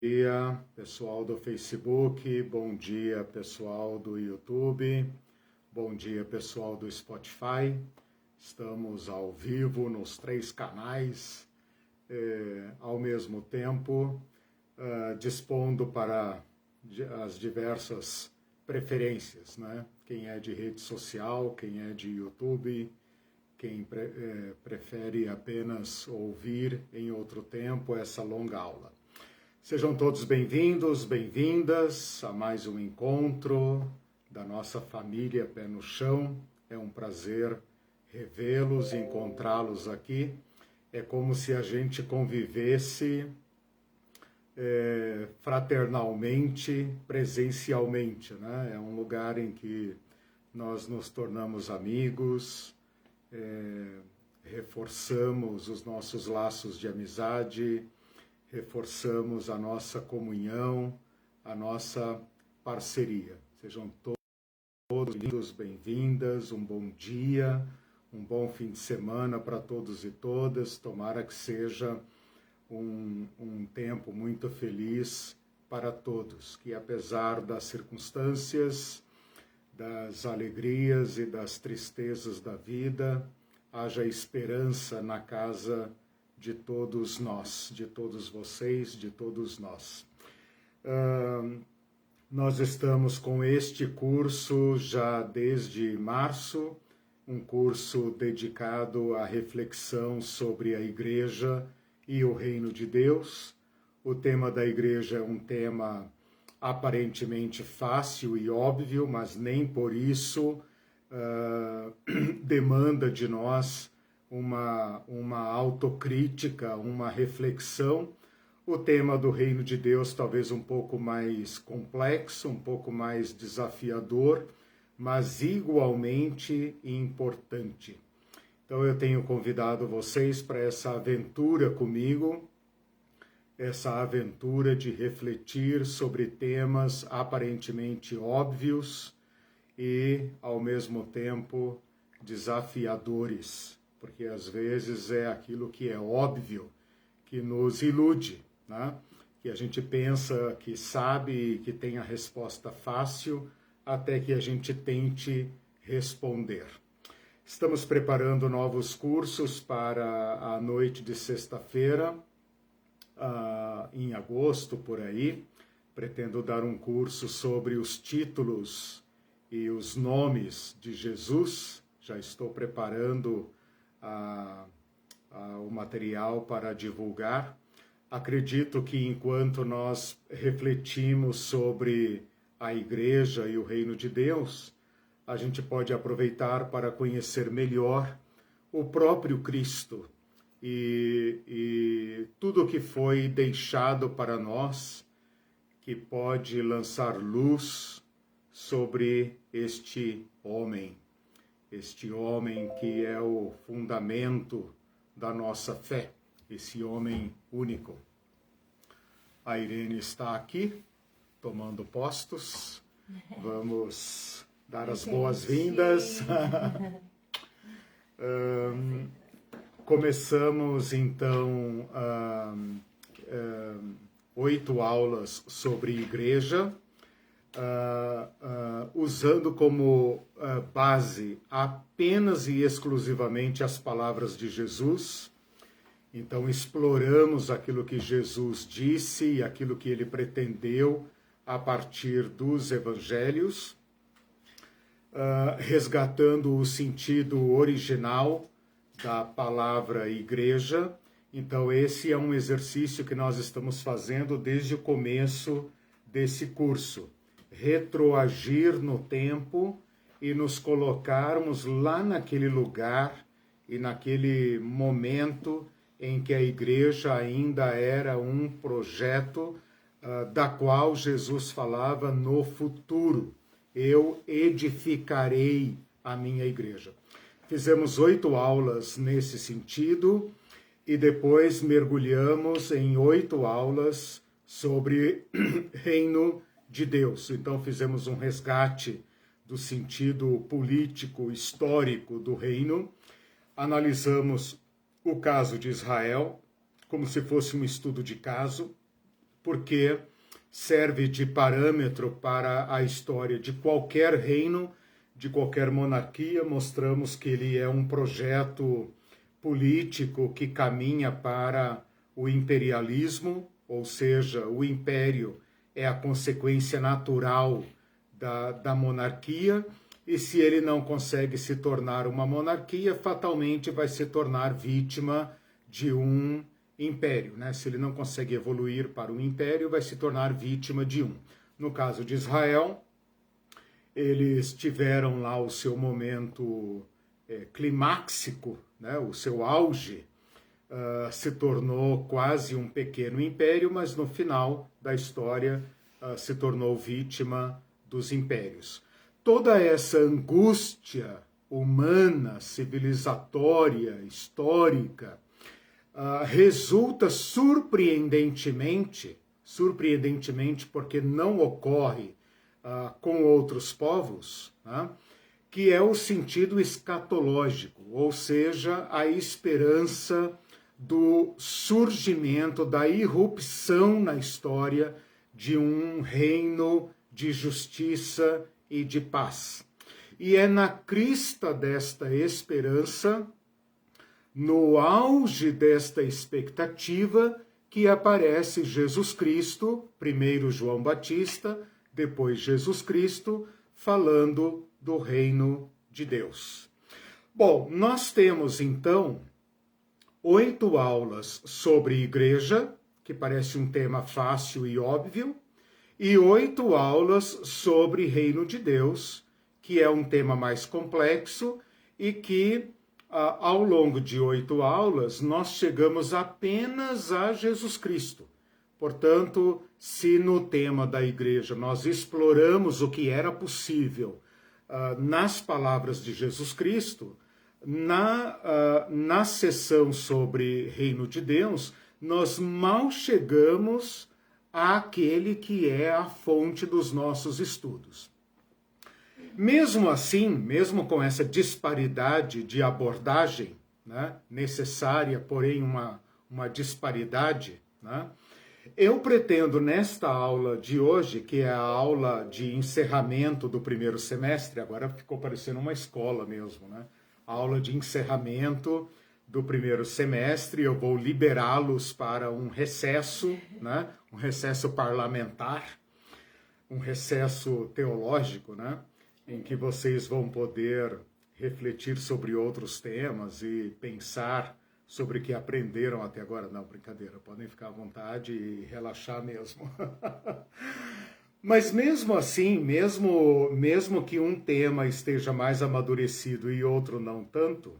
Dia, pessoal do Facebook, bom dia, pessoal do YouTube, bom dia, pessoal do Spotify. Estamos ao vivo nos 3 canais, ao mesmo tempo, dispondo para as diversas preferências, né? Quem é de rede social, quem é de YouTube, quem prefere apenas ouvir em outro tempo essa longa aula. Sejam todos bem-vindos, bem-vindas a mais um encontro da nossa família Pé no Chão. É um prazer revê-los e encontrá-los aqui. É como se a gente convivesse fraternalmente, presencialmente, né? É um lugar em que nós nos tornamos amigos, reforçamos os nossos laços de amizade, reforçamos a nossa comunhão, a nossa parceria. Sejam todos bem-vindas, um bom dia, um bom fim de semana para todos e todas. Tomara que seja um tempo muito feliz para todos, que apesar das circunstâncias, das alegrias e das tristezas da vida, haja esperança na casa de todos nós, de todos vocês, de todos nós. Nós estamos com este curso já desde março, um curso dedicado à reflexão sobre a Igreja e o Reino de Deus. O tema da Igreja é um tema aparentemente fácil e óbvio, mas nem por isso demanda de nós uma autocrítica, uma reflexão. O tema do Reino de Deus talvez um pouco mais complexo, um pouco mais desafiador, mas igualmente importante. Então eu tenho convidado vocês para essa aventura comigo, essa aventura de refletir sobre temas aparentemente óbvios e, ao mesmo tempo, desafiadores. Porque às vezes é aquilo que é óbvio que nos ilude, né? Que a gente pensa que sabe e que tem a resposta fácil até que a gente tente responder. Estamos preparando novos cursos para a noite de sexta-feira, em agosto, por aí. Pretendo dar um curso sobre os títulos e os nomes de Jesus. Já estou preparando o material para divulgar. Acredito que enquanto nós refletimos sobre a Igreja e o Reino de Deus, a gente pode aproveitar para conhecer melhor o próprio Cristo e tudo que foi deixado para nós, que pode lançar luz sobre este homem que é o fundamento da nossa fé, esse homem único. A Irene está aqui, tomando postos. Vamos dar as boas-vindas. Começamos, então, 8 aulas sobre igreja, usando como base apenas e exclusivamente as palavras de Jesus. Então, exploramos aquilo que Jesus disse e aquilo que ele pretendeu a partir dos evangelhos, resgatando o sentido original da palavra igreja. Então, esse é um exercício que nós estamos fazendo desde o começo desse curso. Retroagir no tempo e nos colocarmos lá naquele lugar e naquele momento em que a igreja ainda era um projeto da qual Jesus falava no futuro. Eu edificarei a minha igreja. Fizemos 8 aulas nesse sentido e depois mergulhamos em 8 aulas sobre Reino de Deus. Então fizemos um resgate do sentido político, histórico do reino. Analisamos o caso de Israel como se fosse um estudo de caso, porque serve de parâmetro para a história de qualquer reino, de qualquer monarquia. Mostramos que ele é um projeto político que caminha para o imperialismo, ou seja, o império é a consequência natural da monarquia, e se ele não consegue se tornar uma monarquia, fatalmente vai se tornar vítima de um império, né? Se ele não consegue evoluir para um império, vai se tornar vítima de um. No caso de Israel, eles tiveram lá o seu momento climáxico, né? O seu auge, se tornou quase um pequeno império, mas no final da história se tornou vítima dos impérios. Toda essa angústia humana, civilizatória, histórica, resulta surpreendentemente porque não ocorre com outros povos, né? Que é o sentido escatológico, ou seja, a esperança do surgimento, da irrupção na história de um reino de justiça e de paz. E é na crista desta esperança, no auge desta expectativa, que aparece Jesus Cristo, primeiro João Batista, depois Jesus Cristo, falando do reino de Deus. Bom, nós temos então 8 aulas sobre igreja, que parece um tema fácil e óbvio, e 8 aulas sobre reino de Deus, que é um tema mais complexo e que, ao longo de 8 aulas, nós chegamos apenas a Jesus Cristo. Portanto, se no tema da igreja nós exploramos o que era possível nas palavras de Jesus Cristo, na sessão sobre reino de Deus, nós mal chegamos àquele que é a fonte dos nossos estudos. Mesmo assim, mesmo com essa disparidade de abordagem, né, necessária, porém uma disparidade, né, eu pretendo nesta aula de hoje, que é a aula de encerramento do primeiro semestre, agora ficou parecendo uma escola mesmo, né? A aula de encerramento do primeiro semestre, eu vou liberá-los para um recesso, né? Um recesso parlamentar, um recesso teológico, né? Em que vocês vão poder refletir sobre outros temas e pensar sobre o que aprenderam até agora. Não, brincadeira, podem ficar à vontade e relaxar mesmo. Mas mesmo assim, mesmo que um tema esteja mais amadurecido e outro não tanto,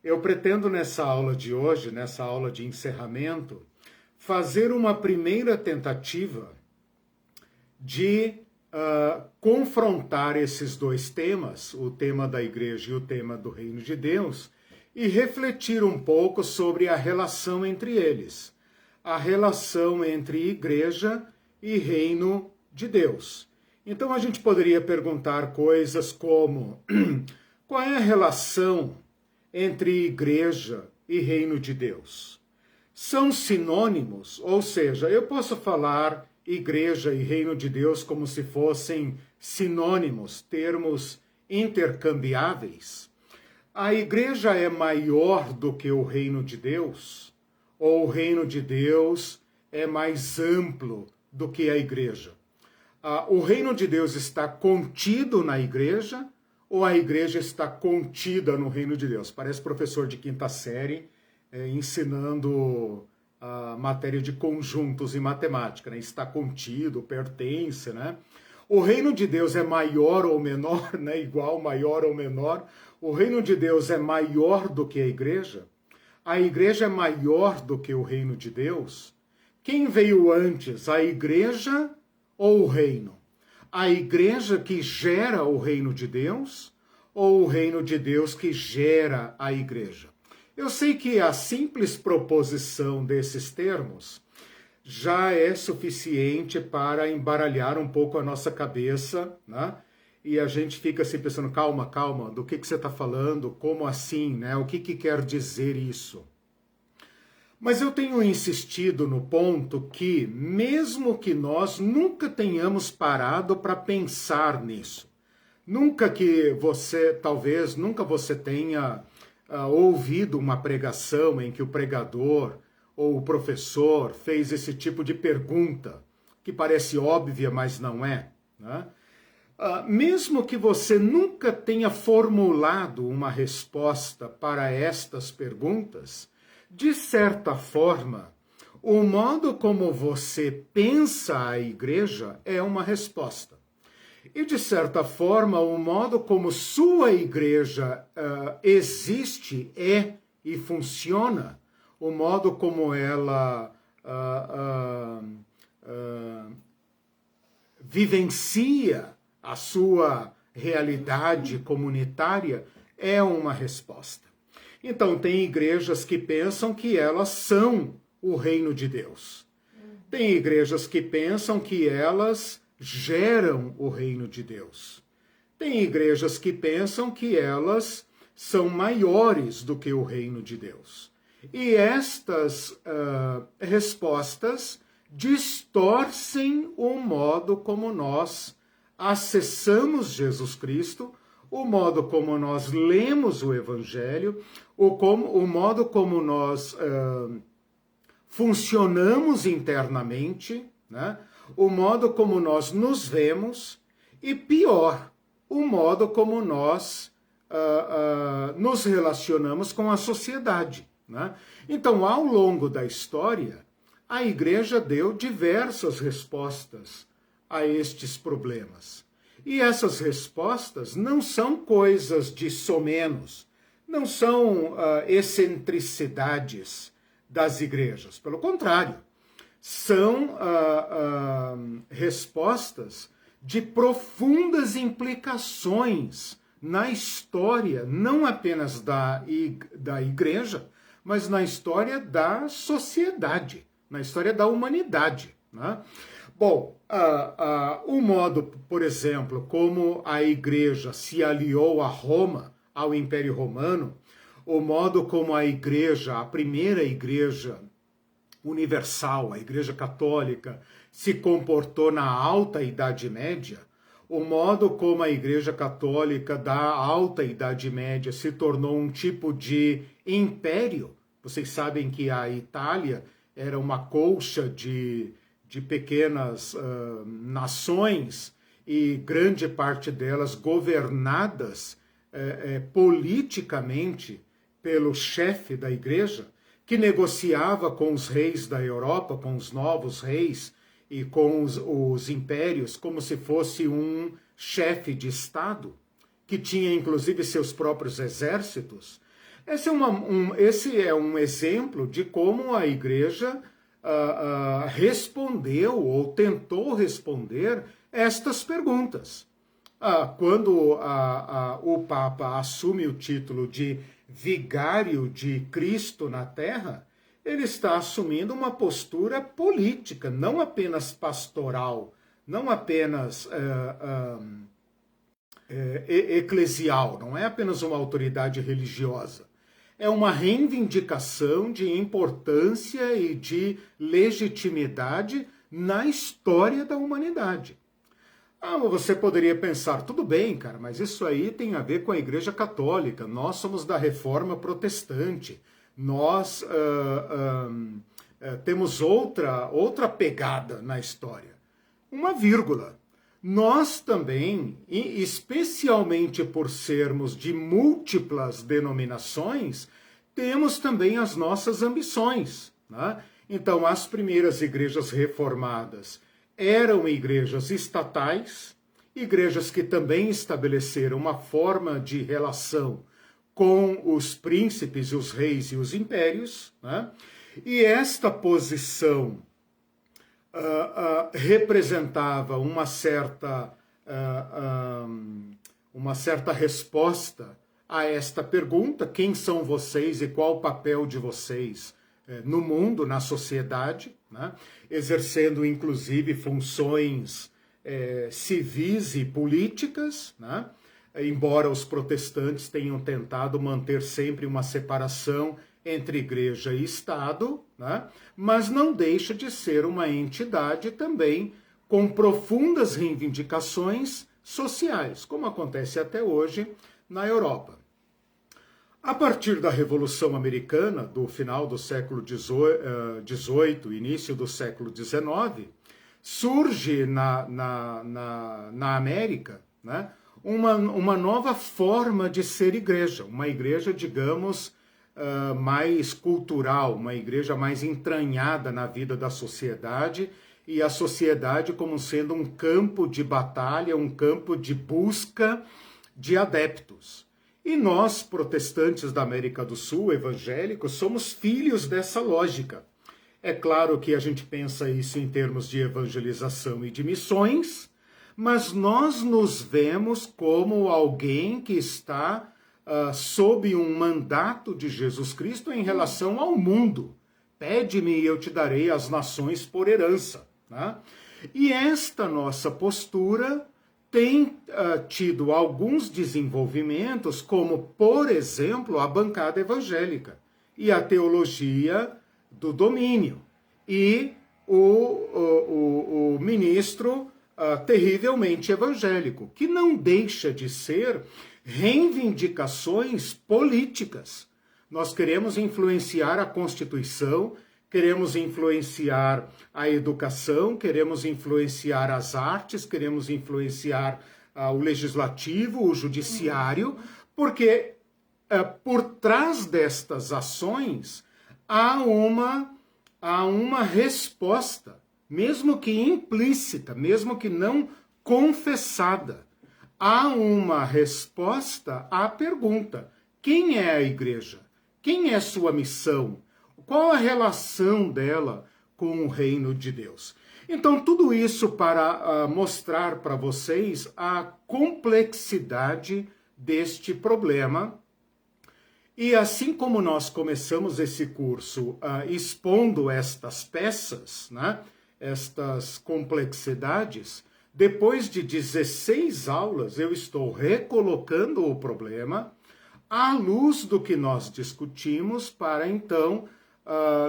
eu pretendo nessa aula de hoje, nessa aula de encerramento, fazer uma primeira tentativa de confrontar esses dois temas, o tema da igreja e o tema do reino de Deus, e refletir um pouco sobre a relação entre eles, a relação entre igreja e reino de Deus. Então a gente poderia perguntar coisas como: qual é a relação entre igreja e reino de Deus? São sinônimos? Ou seja, eu posso falar igreja e reino de Deus como se fossem sinônimos, termos intercambiáveis? A igreja é maior do que o reino de Deus? Ou o reino de Deus é mais amplo do que a igreja? O reino de Deus está contido na igreja ou a igreja está contida no reino de Deus? Parece professor de quinta série ensinando a matéria de conjuntos em matemática, né? Está contido, pertence, né? O reino de Deus é maior ou menor, né? Igual, maior ou menor. O reino de Deus é maior do que a igreja? A igreja é maior do que o reino de Deus? Quem veio antes, a igreja ou o reino? A igreja que gera o reino de Deus ou o reino de Deus que gera a igreja? Eu sei que a simples proposição desses termos já é suficiente para embaralhar um pouco a nossa cabeça, né? E a gente fica assim pensando, calma, do que você está falando? Como assim, né? O que quer dizer isso? Mas eu tenho insistido no ponto que, mesmo que nós nunca tenhamos parado para pensar nisso, nunca que você, talvez, nunca você tenha ouvido uma pregação em que o pregador ou o professor fez esse tipo de pergunta, que parece óbvia, mas não é, né? Mesmo que você nunca tenha formulado uma resposta para estas perguntas, de certa forma, o modo como você pensa a igreja é uma resposta. E, de certa forma, o modo como sua igreja existe e funciona, o modo como ela vivencia a sua realidade comunitária é uma resposta. Então, tem igrejas que pensam que elas são o reino de Deus. Tem igrejas que pensam que elas geram o reino de Deus. Tem igrejas que pensam que elas são maiores do que o reino de Deus. E estas respostas distorcem o modo como nós acessamos Jesus Cristo, o modo como nós lemos o Evangelho, o modo como nós funcionamos internamente, né? O modo como nós nos vemos e, pior, o modo como nós nos relacionamos com a sociedade, né? Então, ao longo da história, a igreja deu diversas respostas a estes problemas. E essas respostas não são coisas de somenos, não são excentricidades das igrejas. Pelo contrário, são respostas de profundas implicações na história, não apenas da igreja, mas na história da sociedade, na história da humanidade, né? Bom, o modo, por exemplo, como a igreja se aliou a Roma, ao Império Romano, o modo como a igreja, a primeira igreja universal, a igreja católica, se comportou na alta Idade Média, o modo como a igreja católica da alta Idade Média se tornou um tipo de império. Vocês sabem que a Itália era uma colcha de pequenas nações e grande parte delas governadas politicamente pelo chefe da igreja, que negociava com os reis da Europa, com os novos reis e com os impérios, como se fosse um chefe de Estado, que tinha inclusive seus próprios exércitos. Esse é um exemplo de como a igreja respondeu ou tentou responder estas perguntas. Quando o Papa assume o título de vigário de Cristo na Terra, ele está assumindo uma postura política, não apenas pastoral, não apenas eclesial, não é apenas uma autoridade religiosa. É uma reivindicação de importância e de legitimidade na história da humanidade. Você poderia pensar, tudo bem, cara, mas isso aí tem a ver com a Igreja Católica, nós somos da Reforma Protestante, nós temos outra pegada na história. Uma vírgula. Nós também, especialmente por sermos de múltiplas denominações, temos também as nossas ambições, né? Então, as primeiras igrejas reformadas eram igrejas estatais, igrejas que também estabeleceram uma forma de relação com os príncipes, os reis e os impérios, né? E esta posição representava uma certa resposta a esta pergunta: quem são vocês e qual o papel de vocês no mundo, na sociedade, né? Exercendo inclusive funções civis e políticas, né? Embora os protestantes tenham tentado manter sempre uma separação entre igreja e Estado, né? Mas não deixa de ser uma entidade também com profundas reivindicações sociais, como acontece até hoje na Europa. A partir da Revolução Americana, do final do século XVIII, início do século XIX, surge na América, né, uma nova forma de ser igreja, uma igreja, digamos, mais cultural, uma igreja mais entranhada na vida da sociedade, e a sociedade como sendo um campo de batalha, um campo de busca de adeptos. E nós, protestantes da América do Sul, evangélicos, somos filhos dessa lógica. É claro que a gente pensa isso em termos de evangelização e de missões, mas nós nos vemos como alguém que está sob um mandato de Jesus Cristo em relação ao mundo. Pede-me e eu te darei as nações por herança. Né? E esta nossa postura tem tido alguns desenvolvimentos, como, por exemplo, a bancada evangélica e a teologia do domínio, e o ministro terrivelmente evangélico, que não deixa de ser reivindicações políticas. Nós queremos influenciar a Constituição, queremos influenciar a educação, queremos influenciar as artes, queremos influenciar o legislativo, o judiciário, porque por trás destas ações há uma resposta, mesmo que implícita, mesmo que não confessada. Há uma resposta à pergunta: quem é a igreja? Quem é sua missão? Qual a relação dela com o reino de Deus? Então, tudo isso para mostrar para vocês a complexidade deste problema. E assim como nós começamos esse curso expondo estas peças, né, estas complexidades, depois de 16 aulas eu estou recolocando o problema à luz do que nós discutimos para então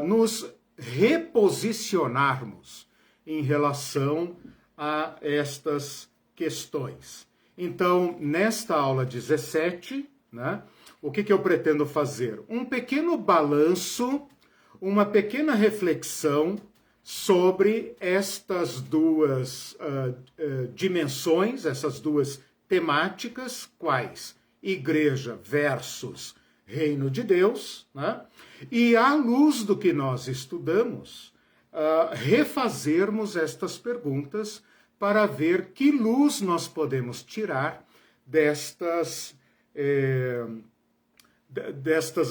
nos reposicionarmos em relação a estas questões. Então, nesta aula 17, né, o que eu pretendo fazer? Um pequeno balanço, uma pequena reflexão sobre estas duas dimensões, essas duas temáticas, quais? Igreja versus Reino de Deus, né? E à luz do que nós estudamos, refazermos estas perguntas para ver que luz nós podemos tirar destas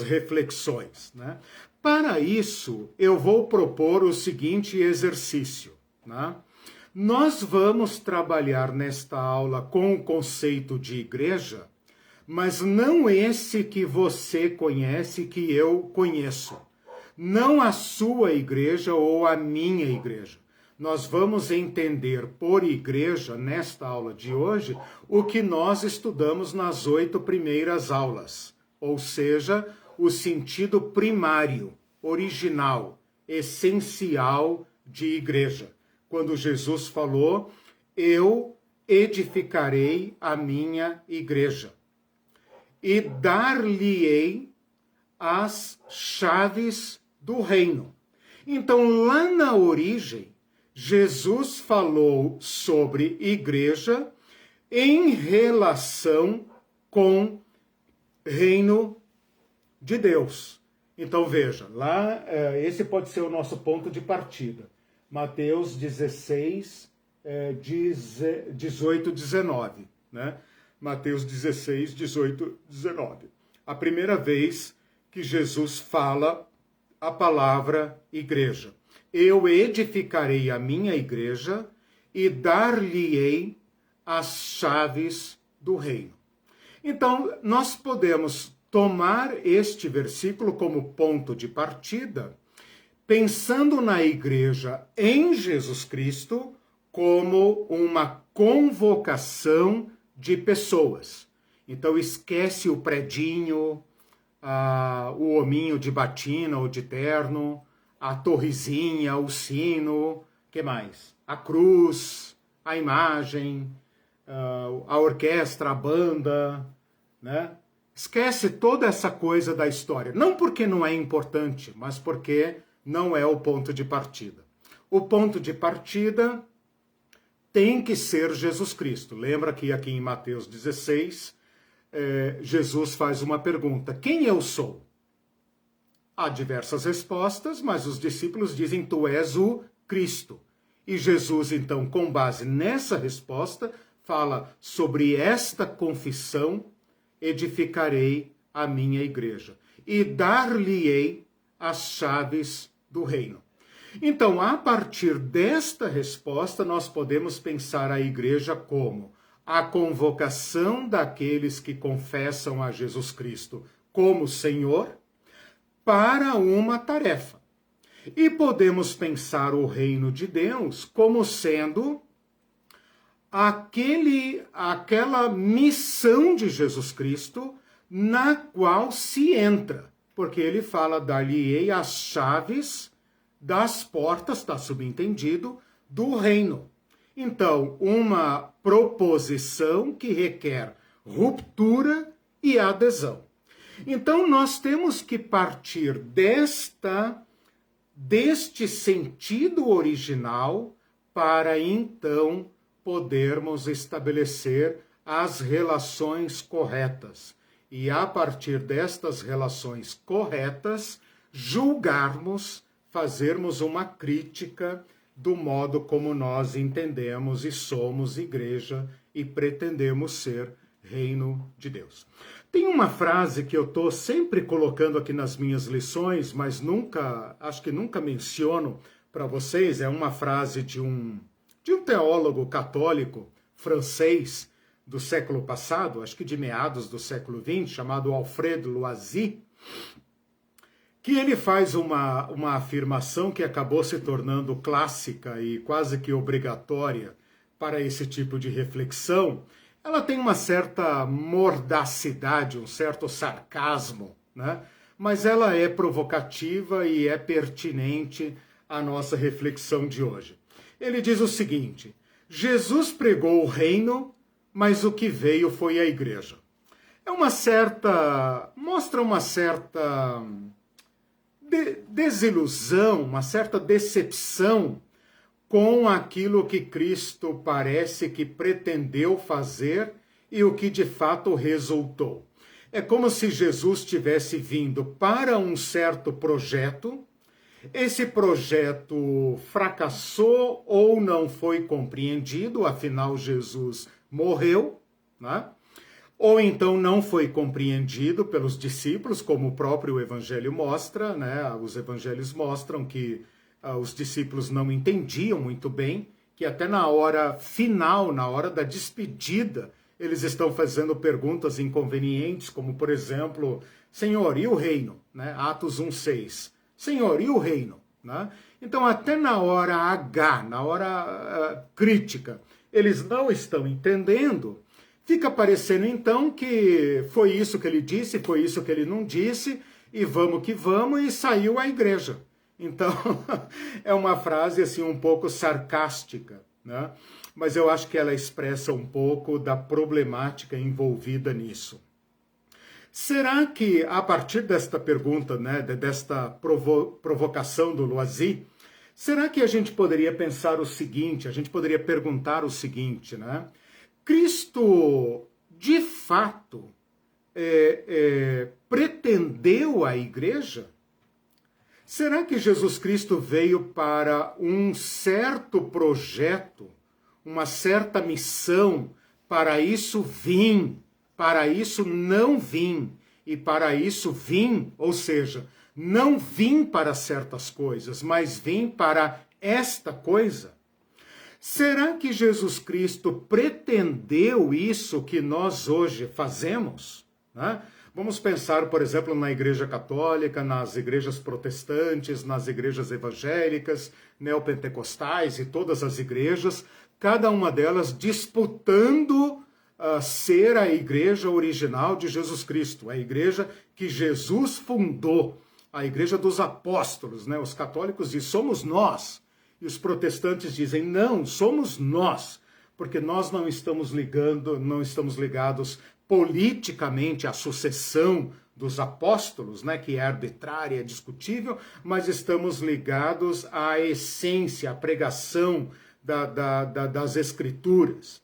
reflexões, né? Para isso, eu vou propor o seguinte exercício, né? Nós vamos trabalhar nesta aula com o conceito de igreja, mas não esse que você conhece, que eu conheço. Não a sua igreja ou a minha igreja. Nós vamos entender por igreja, nesta aula de hoje, o que nós estudamos nas 8 primeiras aulas. Ou seja, o sentido primário, original, essencial de igreja. Quando Jesus falou, eu edificarei a minha igreja e dar-lhe-ei as chaves do reino. Então, lá na origem, Jesus falou sobre igreja em relação com reino de Deus. Então, veja, lá, esse pode ser o nosso ponto de partida. Mateus 16, 18, 19, né? Mateus 16, 18, 19. A primeira vez que Jesus fala a palavra igreja. Eu edificarei a minha igreja e dar-lhe-ei as chaves do reino. Então, nós podemos tomar este versículo como ponto de partida, pensando na igreja em Jesus Cristo como uma convocação de pessoas. Então esquece o predinho, o hominho de batina ou de terno, a torrezinha, o sino, que mais? A cruz, a imagem, a orquestra, a banda, né? Esquece toda essa coisa da história. Não porque não é importante, mas porque não é o ponto de partida. O ponto de partida tem que ser Jesus Cristo. Lembra que aqui em Mateus 16, Jesus faz uma pergunta: quem eu sou? Há diversas respostas, mas os discípulos dizem: tu és o Cristo. E Jesus, então, com base nessa resposta, fala: sobre esta confissão edificarei a minha igreja e dar-lhe-ei as chaves do reino. Então, a partir desta resposta, nós podemos pensar a igreja como a convocação daqueles que confessam a Jesus Cristo como Senhor para uma tarefa. E podemos pensar o reino de Deus como sendo aquela missão de Jesus Cristo na qual se entra, porque ele fala: dar-lhe-ei as chaves das portas, está subentendido, do reino. Então, uma proposição que requer ruptura e adesão. Então, nós temos que partir deste sentido original para, então, podermos estabelecer as relações corretas. E, a partir destas relações corretas, julgarmos, fazermos uma crítica do modo como nós entendemos e somos igreja e pretendemos ser reino de Deus. Tem uma frase que eu estou sempre colocando aqui nas minhas lições, mas acho que nunca menciono para vocês. É uma frase de um teólogo católico francês do século passado, acho que de meados do século XX, chamado Alfred Loisy, que ele faz uma afirmação que acabou se tornando clássica e quase que obrigatória para esse tipo de reflexão. Ela tem uma certa mordacidade, um certo sarcasmo, né? Mas ela é provocativa e é pertinente à nossa reflexão de hoje. Ele diz o seguinte: Jesus pregou o reino, mas o que veio foi a igreja. Mostra uma certa desilusão, uma certa decepção com aquilo que Cristo parece que pretendeu fazer e o que de fato resultou. É como se Jesus tivesse vindo para um certo projeto, esse projeto fracassou ou não foi compreendido, afinal Jesus morreu, né? Ou então não foi compreendido pelos discípulos, como o próprio Evangelho mostra, né? Os evangelhos mostram que os discípulos não entendiam muito bem, que até na hora final, na hora da despedida, eles estão fazendo perguntas inconvenientes, como, por exemplo, Senhor, e o reino? Né? Atos 1,6. Senhor, e o reino? Né? Então, até na hora H, na hora crítica, eles não estão entendendo. Fica parecendo, então, que foi isso que ele disse, foi isso que ele não disse, e vamos que vamos, e saiu a igreja. Então, é uma frase assim um pouco sarcástica, né? Mas eu acho que ela expressa um pouco da problemática envolvida nisso. Será que, a partir desta pergunta, né, desta provocação do Loisy, será que a gente poderia pensar o seguinte, a gente poderia perguntar o seguinte, né? Cristo, de fato, pretendeu a igreja? Será que Jesus Cristo veio para um certo projeto, uma certa missão, para isso vim, para isso não vim, e para isso vim, ou seja, não vim para certas coisas, mas vim para esta coisa? Será que Jesus Cristo pretendeu isso que nós hoje fazemos? Né? Vamos pensar, por exemplo, na Igreja Católica, nas igrejas protestantes, nas igrejas evangélicas, neopentecostais e todas as igrejas, cada uma delas disputando ser a igreja original de Jesus Cristo, a igreja que Jesus fundou, a igreja dos apóstolos, né? Os católicos dizem, somos nós. E os protestantes dizem, não, somos nós, porque nós não estamos ligados politicamente à sucessão dos apóstolos, né, que é arbitrária, é discutível, mas estamos ligados à essência, à pregação das Escrituras.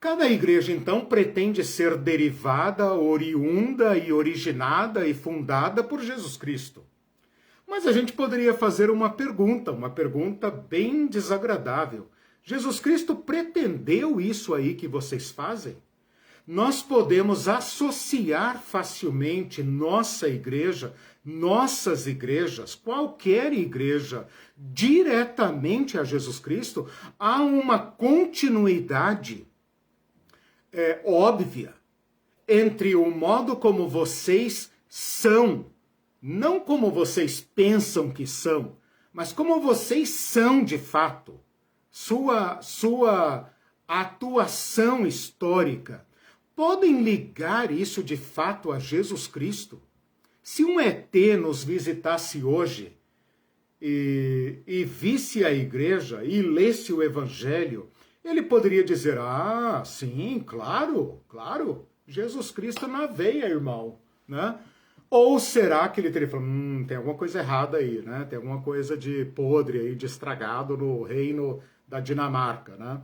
Cada igreja, então, pretende ser derivada, oriunda e originada e fundada por Jesus Cristo. Mas a gente poderia fazer uma pergunta bem desagradável. Jesus Cristo pretendeu isso aí que vocês fazem? Nós podemos associar facilmente nossa igreja, nossas igrejas, qualquer igreja, diretamente a Jesus Cristo, a uma continuidade óbvia entre o modo como vocês são, não como vocês pensam que são, mas como vocês são de fato, sua atuação histórica. Podem ligar isso de fato a Jesus Cristo? Se um ET nos visitasse hoje e visse a igreja e lesse o Evangelho, ele poderia dizer, ah, sim, claro, Jesus Cristo na veia, irmão, né? Ou será que ele teria falado, tem alguma coisa errada aí, né? Tem alguma coisa de podre aí, de estragado no reino da Dinamarca, né?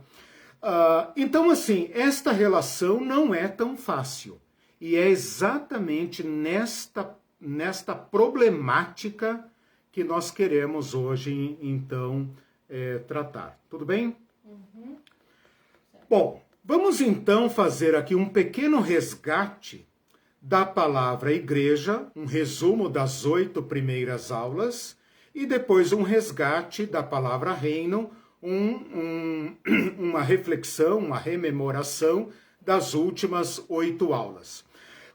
Então, assim, esta relação não é tão fácil. E é exatamente nesta problemática que nós queremos hoje, então, tratar. Tudo bem? Uhum. Bom, vamos então fazer aqui um pequeno resgate da palavra igreja, um resumo das 8 primeiras aulas, e depois um resgate da palavra reino, uma reflexão, uma rememoração das últimas 8 aulas.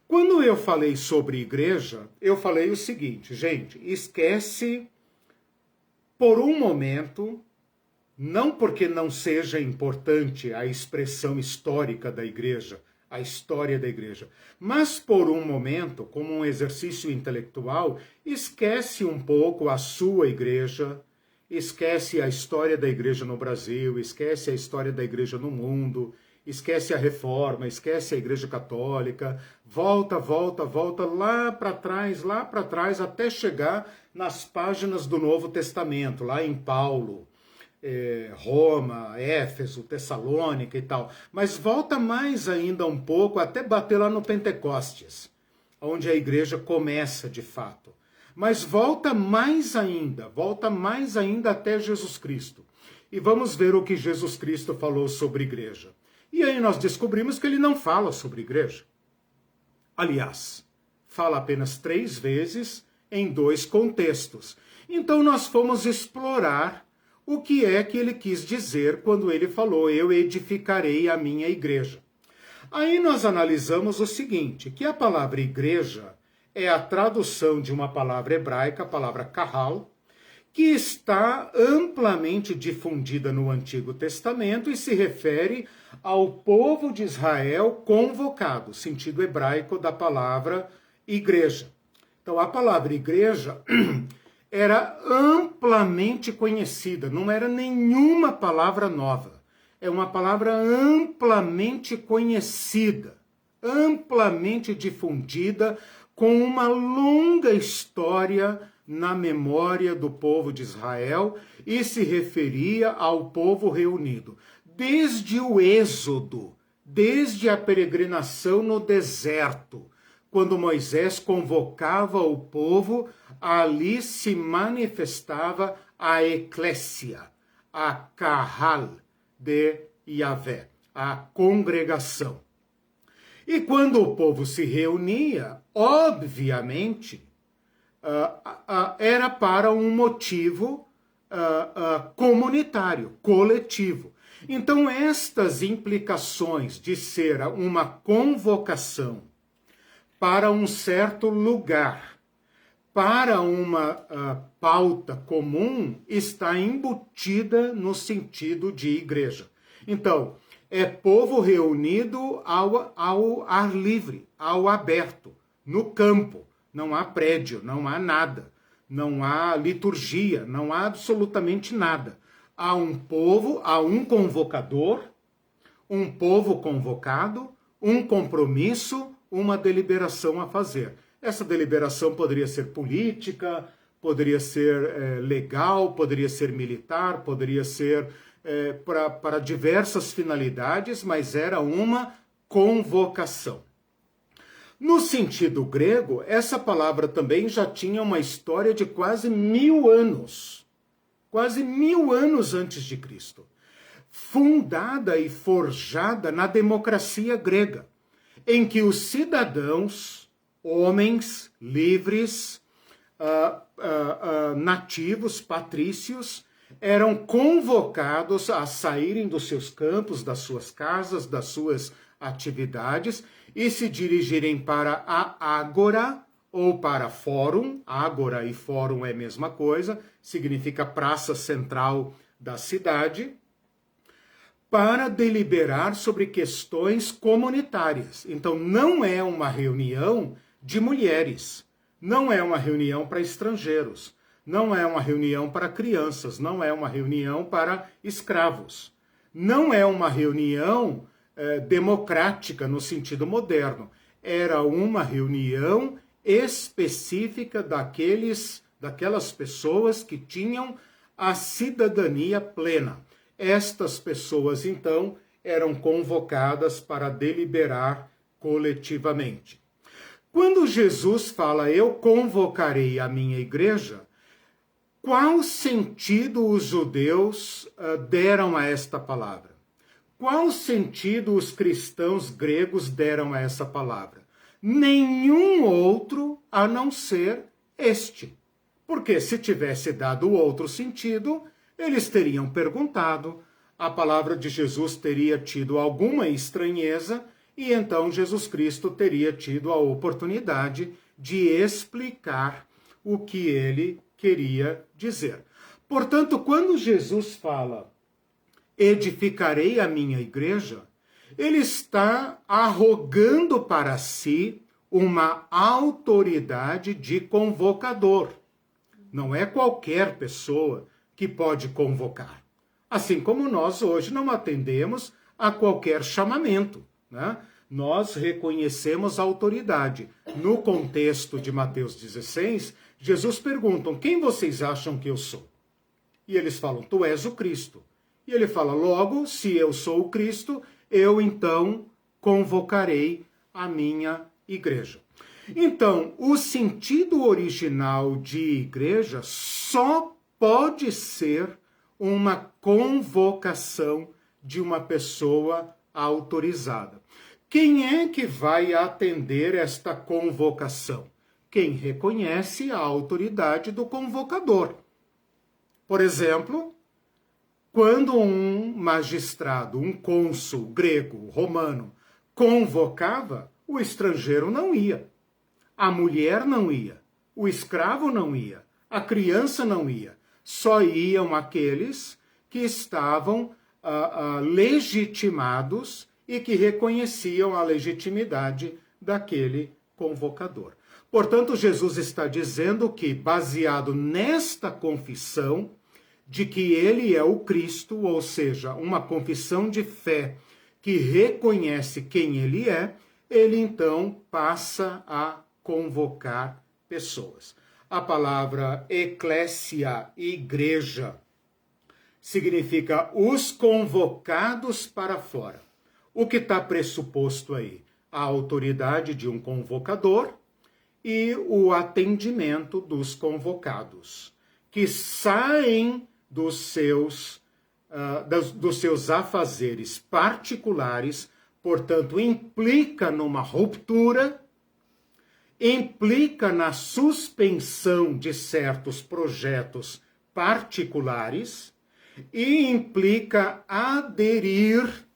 Quando eu falei sobre igreja, eu falei o seguinte, gente, esquece por um momento, não porque não seja importante a expressão histórica da igreja, a história da igreja, mas por um momento, como um exercício intelectual, esquece um pouco a sua igreja, esquece a história da igreja no Brasil, esquece a história da igreja no mundo, esquece a Reforma, esquece a Igreja Católica, volta lá para trás, até chegar nas páginas do Novo Testamento, lá em Paulo, Roma, Éfeso, Tessalônica e tal. Mas volta mais ainda um pouco, até bater lá no Pentecostes, onde a igreja começa de fato. Mas volta mais ainda até Jesus Cristo. E vamos ver o que Jesus Cristo falou sobre igreja. E aí nós descobrimos que ele não fala sobre igreja. Aliás, fala apenas 3 vezes em 2 contextos. Então nós fomos explorar o que é que ele quis dizer quando ele falou, eu edificarei a minha igreja. Aí nós analisamos o seguinte, que a palavra igreja é a tradução de uma palavra hebraica, a palavra kahal, que está amplamente difundida no Antigo Testamento e se refere ao povo de Israel convocado, sentido hebraico da palavra igreja. Então a palavra igreja era amplamente conhecida, não era nenhuma palavra nova. É uma palavra amplamente conhecida, amplamente difundida, com uma longa história na memória do povo de Israel e se referia ao povo reunido. Desde o Êxodo, desde a peregrinação no deserto, quando Moisés convocava o povo, ali se manifestava a eclésia, a kahal de Yahvé, a congregação. E quando o povo se reunia, obviamente, era para um motivo comunitário, coletivo. Então, estas implicações de ser uma convocação para um certo lugar, para uma pauta comum, está embutida no sentido de igreja. Então, É povo reunido ao ar livre, ao aberto, no campo. Não há prédio, não há nada. Não há liturgia, não há absolutamente nada. Há um povo, há um convocador, um povo convocado, um compromisso, uma deliberação a fazer. Essa deliberação poderia ser política, poderia ser legal, poderia ser militar, poderia ser para diversas finalidades, mas era uma convocação. No sentido grego, essa palavra também já tinha uma história de quase 1000 anos. Quase 1000 anos antes de Cristo. Fundada e forjada na democracia grega, em que os cidadãos, homens livres, nativos, patrícios, eram convocados a saírem dos seus campos, das suas casas, das suas atividades e se dirigirem para a ágora ou para fórum. Ágora e fórum é a mesma coisa, significa praça central da cidade, para deliberar sobre questões comunitárias. Então, não é uma reunião de mulheres, não é uma reunião para estrangeiros, não é uma reunião para crianças, não é uma reunião para escravos, não é uma reunião democrática no sentido moderno. Era uma reunião específica daquelas pessoas que tinham a cidadania plena. Estas pessoas, então, eram convocadas para deliberar coletivamente. Quando Jesus fala, eu convocarei a minha igreja, qual sentido os judeus deram a esta palavra? Qual sentido os cristãos gregos deram a essa palavra? Nenhum outro a não ser este. Porque se tivesse dado outro sentido, eles teriam perguntado, a palavra de Jesus teria tido alguma estranheza e então Jesus Cristo teria tido a oportunidade de explicar o que ele queria dizer. Portanto, quando Jesus fala, edificarei a minha igreja, ele está arrogando para si uma autoridade de convocador. Não é qualquer pessoa que pode convocar. Assim como nós hoje não atendemos a qualquer chamamento, né? Nós reconhecemos a autoridade. No contexto de Mateus 16, Jesus pergunta, quem vocês acham que eu sou? E eles falam, tu és o Cristo. E ele fala, logo, se eu sou o Cristo, eu então convocarei a minha igreja. Então, o sentido original de igreja só pode ser uma convocação de uma pessoa autorizada. Quem é que vai atender esta convocação? Quem reconhece a autoridade do convocador. Por exemplo, quando um magistrado, um cônsul grego, romano, convocava, o estrangeiro não ia. A mulher não ia. O escravo não ia. A criança não ia. Só iam aqueles que estavam legitimados e que reconheciam a legitimidade daquele convocador. Portanto, Jesus está dizendo que, baseado nesta confissão de que ele é o Cristo, ou seja, uma confissão de fé que reconhece quem ele é, ele então passa a convocar pessoas. A palavra eclésia, igreja, significa os convocados para fora. O que está pressuposto aí? A autoridade de um convocador e o atendimento dos convocados, que saem dos seus afazeres particulares, portanto, implica numa ruptura, implica na suspensão de certos projetos particulares e implica aderir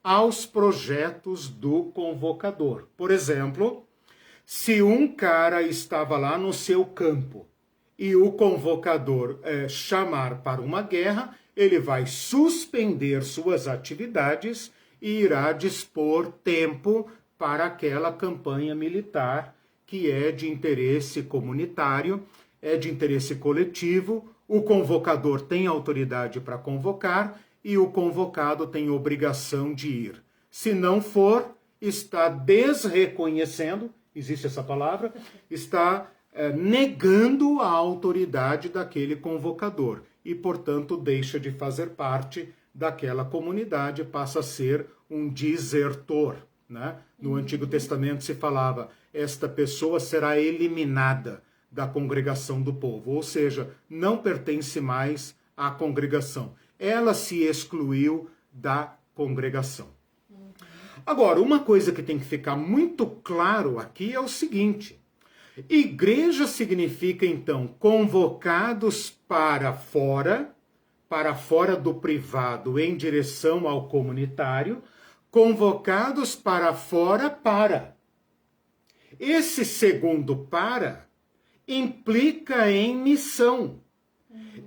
aos projetos do convocador. Por exemplo, se um cara estava lá no seu campo e o convocador chamar para uma guerra, ele vai suspender suas atividades e irá dispor tempo para aquela campanha militar que é de interesse comunitário, é de interesse coletivo. O convocador tem autoridade para convocar e o convocado tem obrigação de ir. Se não for, está desreconhecendo, existe essa palavra, está negando a autoridade daquele convocador e, portanto, deixa de fazer parte daquela comunidade, passa a ser um desertor, né? No Antigo Testamento se falava, esta pessoa será eliminada da congregação do povo, ou seja, não pertence mais à congregação. Ela se excluiu da congregação. Agora, uma coisa que tem que ficar muito claro aqui é o seguinte: igreja significa, então, convocados para fora do privado em direção ao comunitário, convocados para fora para. Esse segundo para implica em missão.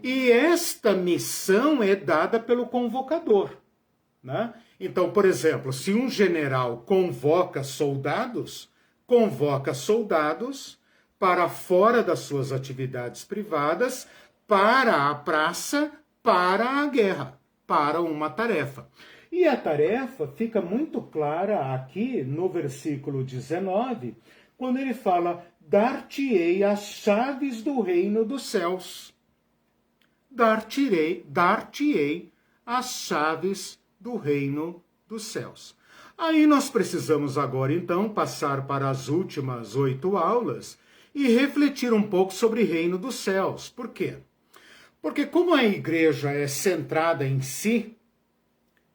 E esta missão é dada pelo convocador, né? Então, por exemplo, se um general convoca soldados para fora das suas atividades privadas, para a praça, para a guerra, para uma tarefa. E a tarefa fica muito clara aqui no versículo 19, quando ele fala, dar-te-ei as chaves do reino dos céus. Dar-te-ei as chaves do reino dos céus. Aí nós precisamos agora, então, passar para as últimas 8 aulas e refletir um pouco sobre o reino dos céus. Por quê? Porque como a igreja é centrada em si,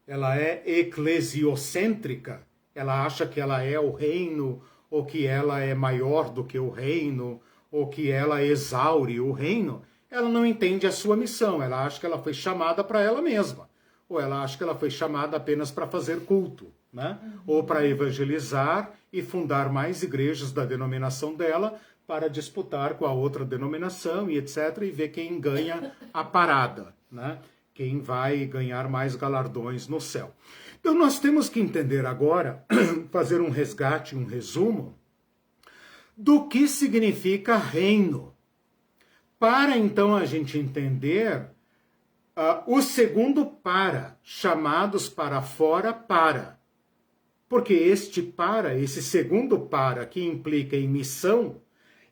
ela é eclesiocêntrica, ela acha que ela é o reino, ou que ela é maior do que o reino, ou que ela exaure o reino, ela não entende a sua missão, ela acha que ela foi chamada para ela mesma, ou ela acha que ela foi chamada apenas para fazer culto, né? Ou para evangelizar e fundar mais igrejas da denominação dela, para disputar com a outra denominação e etc, e ver quem ganha a parada, né? Quem vai ganhar mais galardões no céu. Então nós temos que entender agora, fazer um resgate, um resumo, do que significa reino. Para então a gente entender o segundo para, chamados para fora para. Porque esse segundo para, que implica em missão,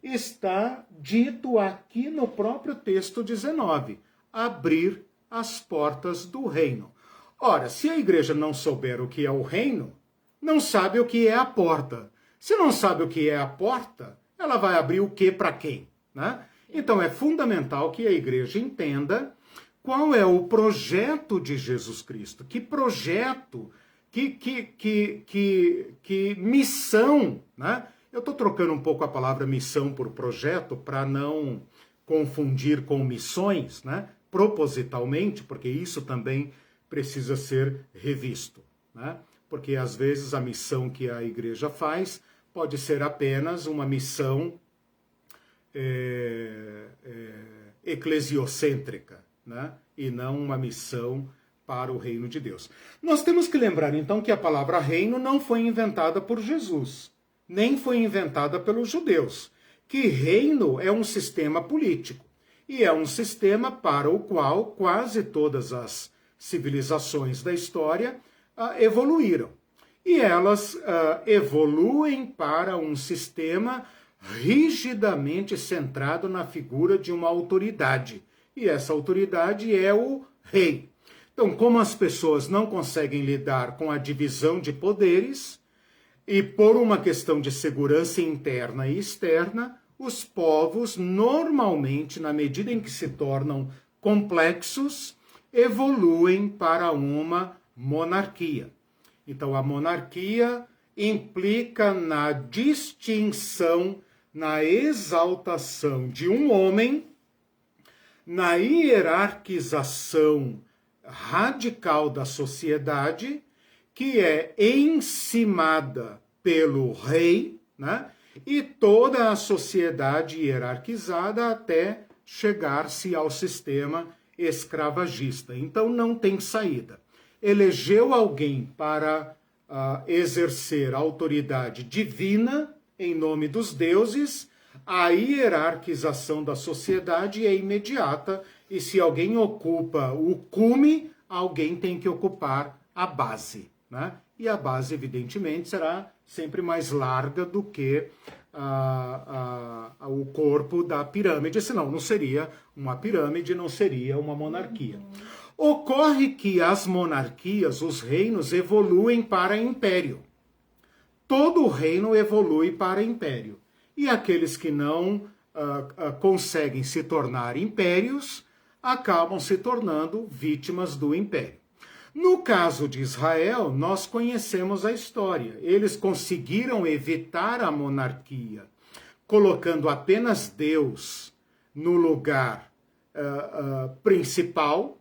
está dito aqui no próprio texto 19, abrir as portas do reino. Ora, se a igreja não souber o que é o reino, não sabe o que é a porta. Se não sabe o que é a porta, ela vai abrir o que para quem, né? Então é fundamental que a igreja entenda qual é o projeto de Jesus Cristo. Que projeto, que missão, né? Eu estou trocando um pouco a palavra missão por projeto para não confundir com missões, né? Propositalmente, porque isso também precisa ser revisto, né? Porque às vezes a missão que a igreja faz pode ser apenas uma missão eclesiocêntrica, né? E não uma missão para o reino de Deus. Nós temos que lembrar então que a palavra reino não foi inventada por Jesus, nem foi inventada pelos judeus, que reino é um sistema político, e é um sistema para o qual quase todas as civilizações da história evoluíram. E elas evoluem para um sistema rigidamente centrado na figura de uma autoridade. E essa autoridade é o rei. Então, como as pessoas não conseguem lidar com a divisão de poderes, e por uma questão de segurança interna e externa, os povos normalmente, na medida em que se tornam complexos, evoluem para uma monarquia. Então, a monarquia implica na distinção, na exaltação de um homem, na hierarquização radical da sociedade, que é encimada pelo rei, né? E toda a sociedade hierarquizada até chegar-se ao sistema escravagista. Então não tem saída. elegeu alguém para exercer a autoridade divina em nome dos deuses, a hierarquização da sociedade é imediata, e se alguém ocupa o cume, alguém tem que ocupar a base, né? E a base, evidentemente, será sempre mais larga do que o corpo da pirâmide, senão não seria uma pirâmide, não seria uma monarquia. Ocorre que as monarquias, os reinos, evoluem para império. Todo reino evolui para império. E aqueles que não conseguem se tornar impérios, acabam se tornando vítimas do império. No caso de Israel, nós conhecemos a história. Eles conseguiram evitar a monarquia, colocando apenas Deus no lugar principal,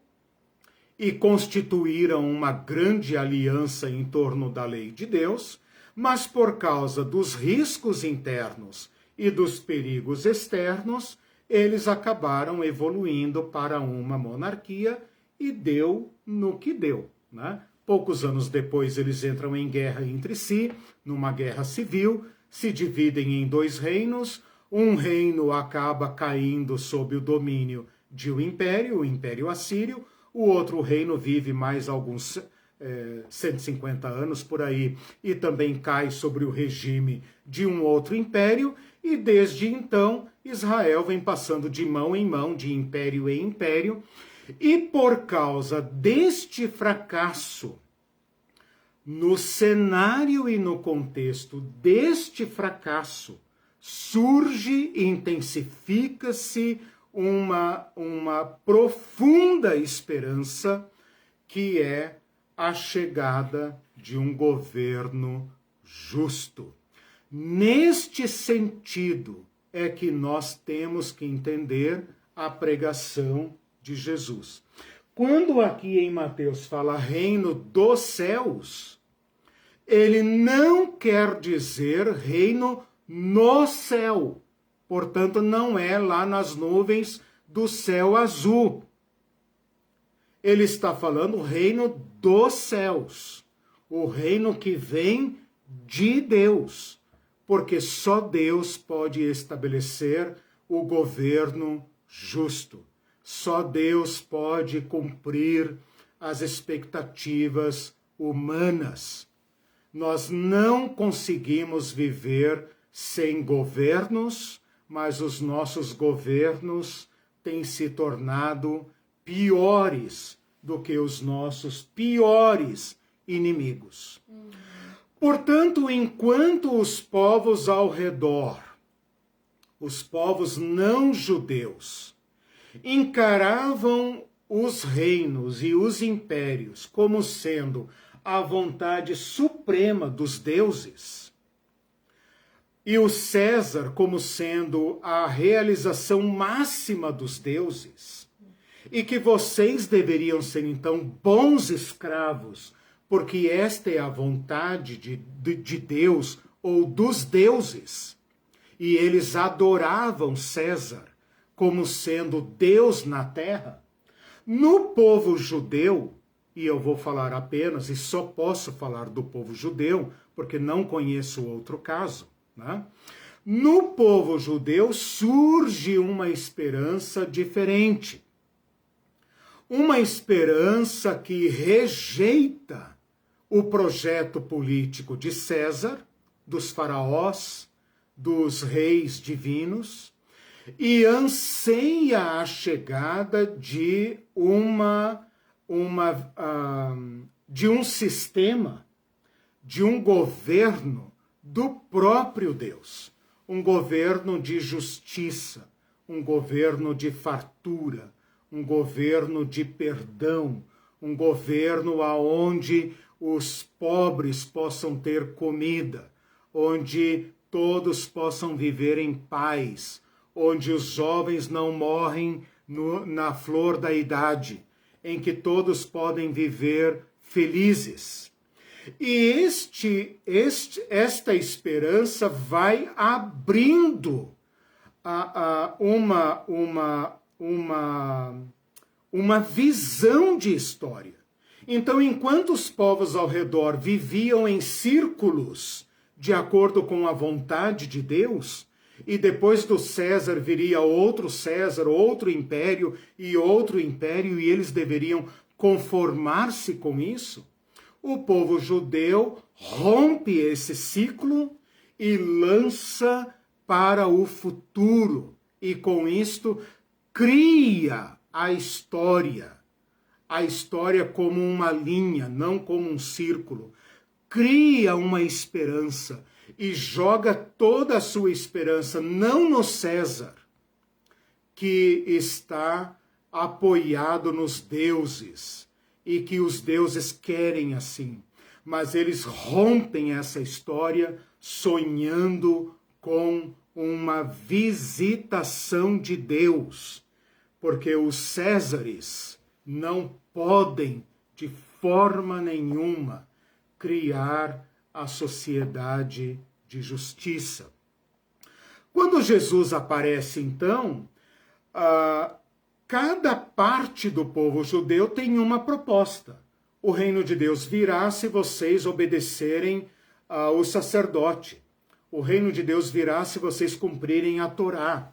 e constituíram uma grande aliança em torno da lei de Deus, mas por causa dos riscos internos e dos perigos externos, eles acabaram evoluindo para uma monarquia e deu no que deu, né? Poucos anos depois eles entram em guerra entre si, numa guerra civil, se dividem em dois reinos, um reino acaba caindo sob o domínio de um império, o Império Assírio, o outro reino vive mais alguns 150 anos por aí e também cai sobre o regime de um outro império, e desde então Israel vem passando de mão em mão, de império em império, e por causa deste fracasso, no cenário e no contexto deste fracasso, surge e intensifica-se uma profunda esperança, que é a chegada de um governo justo. Neste sentido é que nós temos que entender a pregação de Jesus. Quando aqui em Mateus fala reino dos céus, ele não quer dizer reino no céu. Portanto, não é lá nas nuvens do céu azul. Ele está falando o reino dos céus, o reino que vem de Deus, porque só Deus pode estabelecer o governo justo. Só Deus pode cumprir as expectativas humanas. Nós não conseguimos viver sem governos, mas os nossos governos têm se tornado piores do que os nossos piores inimigos. Portanto, enquanto os povos ao redor, os povos não judeus, encaravam os reinos e os impérios como sendo a vontade suprema dos deuses, e o César como sendo a realização máxima dos deuses, e que vocês deveriam ser então bons escravos, porque esta é a vontade de Deus ou dos deuses, e eles adoravam César como sendo Deus na terra. No povo judeu, e eu vou falar apenas, e só posso falar do povo judeu, porque não conheço outro caso, né? No povo judeu surge uma esperança diferente. Uma esperança que rejeita o projeto político de César, dos faraós, dos reis divinos, e anseia a chegada de de um sistema, de um governo do próprio Deus, um governo de justiça, um governo de fartura, um governo de perdão, um governo aonde os pobres possam ter comida, onde todos possam viver em paz, onde os jovens não morrem na flor da idade, em que todos podem viver felizes. E esta esperança vai abrindo uma visão de história. Então, enquanto os povos ao redor viviam em círculos de acordo com a vontade de Deus, e depois do César viria outro César, outro império, e eles deveriam conformar-se com isso, o povo judeu rompe esse ciclo e lança para o futuro, e com isto cria a história como uma linha, não como um círculo. Cria uma esperança e joga toda a sua esperança não no César, que está apoiado nos deuses e que os deuses querem assim, mas eles rompem essa história sonhando com uma visitação de Deus, porque os Césares não podem de forma nenhuma criar a sociedade de justiça. Quando Jesus aparece, então, cada parte do povo judeu tem uma proposta. O reino de Deus virá se vocês obedecerem ao sacerdote. O reino de Deus virá se vocês cumprirem a Torá.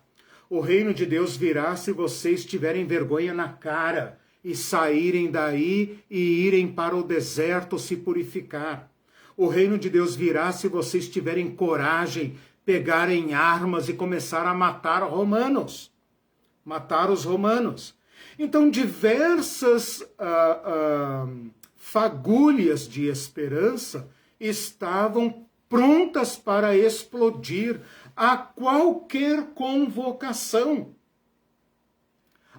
O reino de Deus virá se vocês tiverem vergonha na cara e saírem daí e irem para o deserto se purificar. O reino de Deus virá se vocês tiverem coragem, pegarem armas e começar a matar romanos. Matar os romanos. Então, diversas fagulhas de esperança estavam prontas para explodir a qualquer convocação.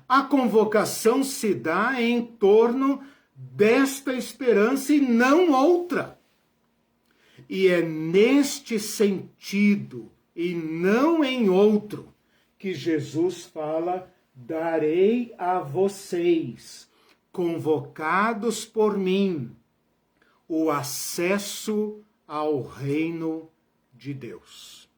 A convocação se dá em torno desta esperança e não outra. E é neste sentido, e não em outro, que Jesus fala: darei a vocês, convocados por mim, o acesso ao reino de Deus.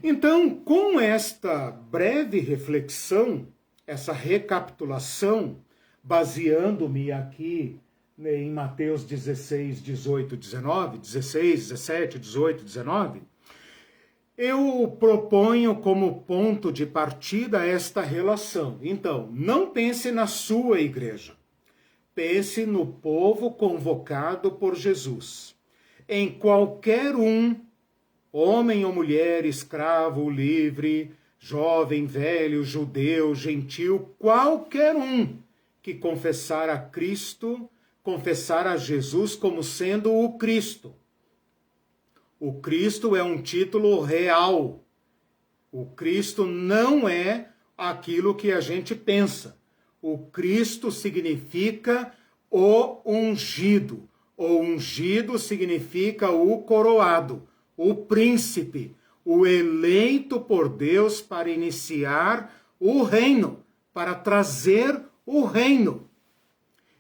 Então, com esta breve reflexão, essa recapitulação, baseando-me aqui em Mateus 16, 18, 19, 16, 17, 18, 19, eu proponho como ponto de partida esta relação. Então, não pense na sua igreja. Pense no povo convocado por Jesus. Em qualquer um, homem ou mulher, escravo, livre, jovem, velho, judeu, gentil, qualquer um que confessar a Cristo, confessar a Jesus como sendo o Cristo. O Cristo é um título real. O Cristo não é aquilo que a gente pensa. O Cristo significa o ungido. O ungido significa o coroado, o príncipe, o eleito por Deus para iniciar o reino, para trazer o reino.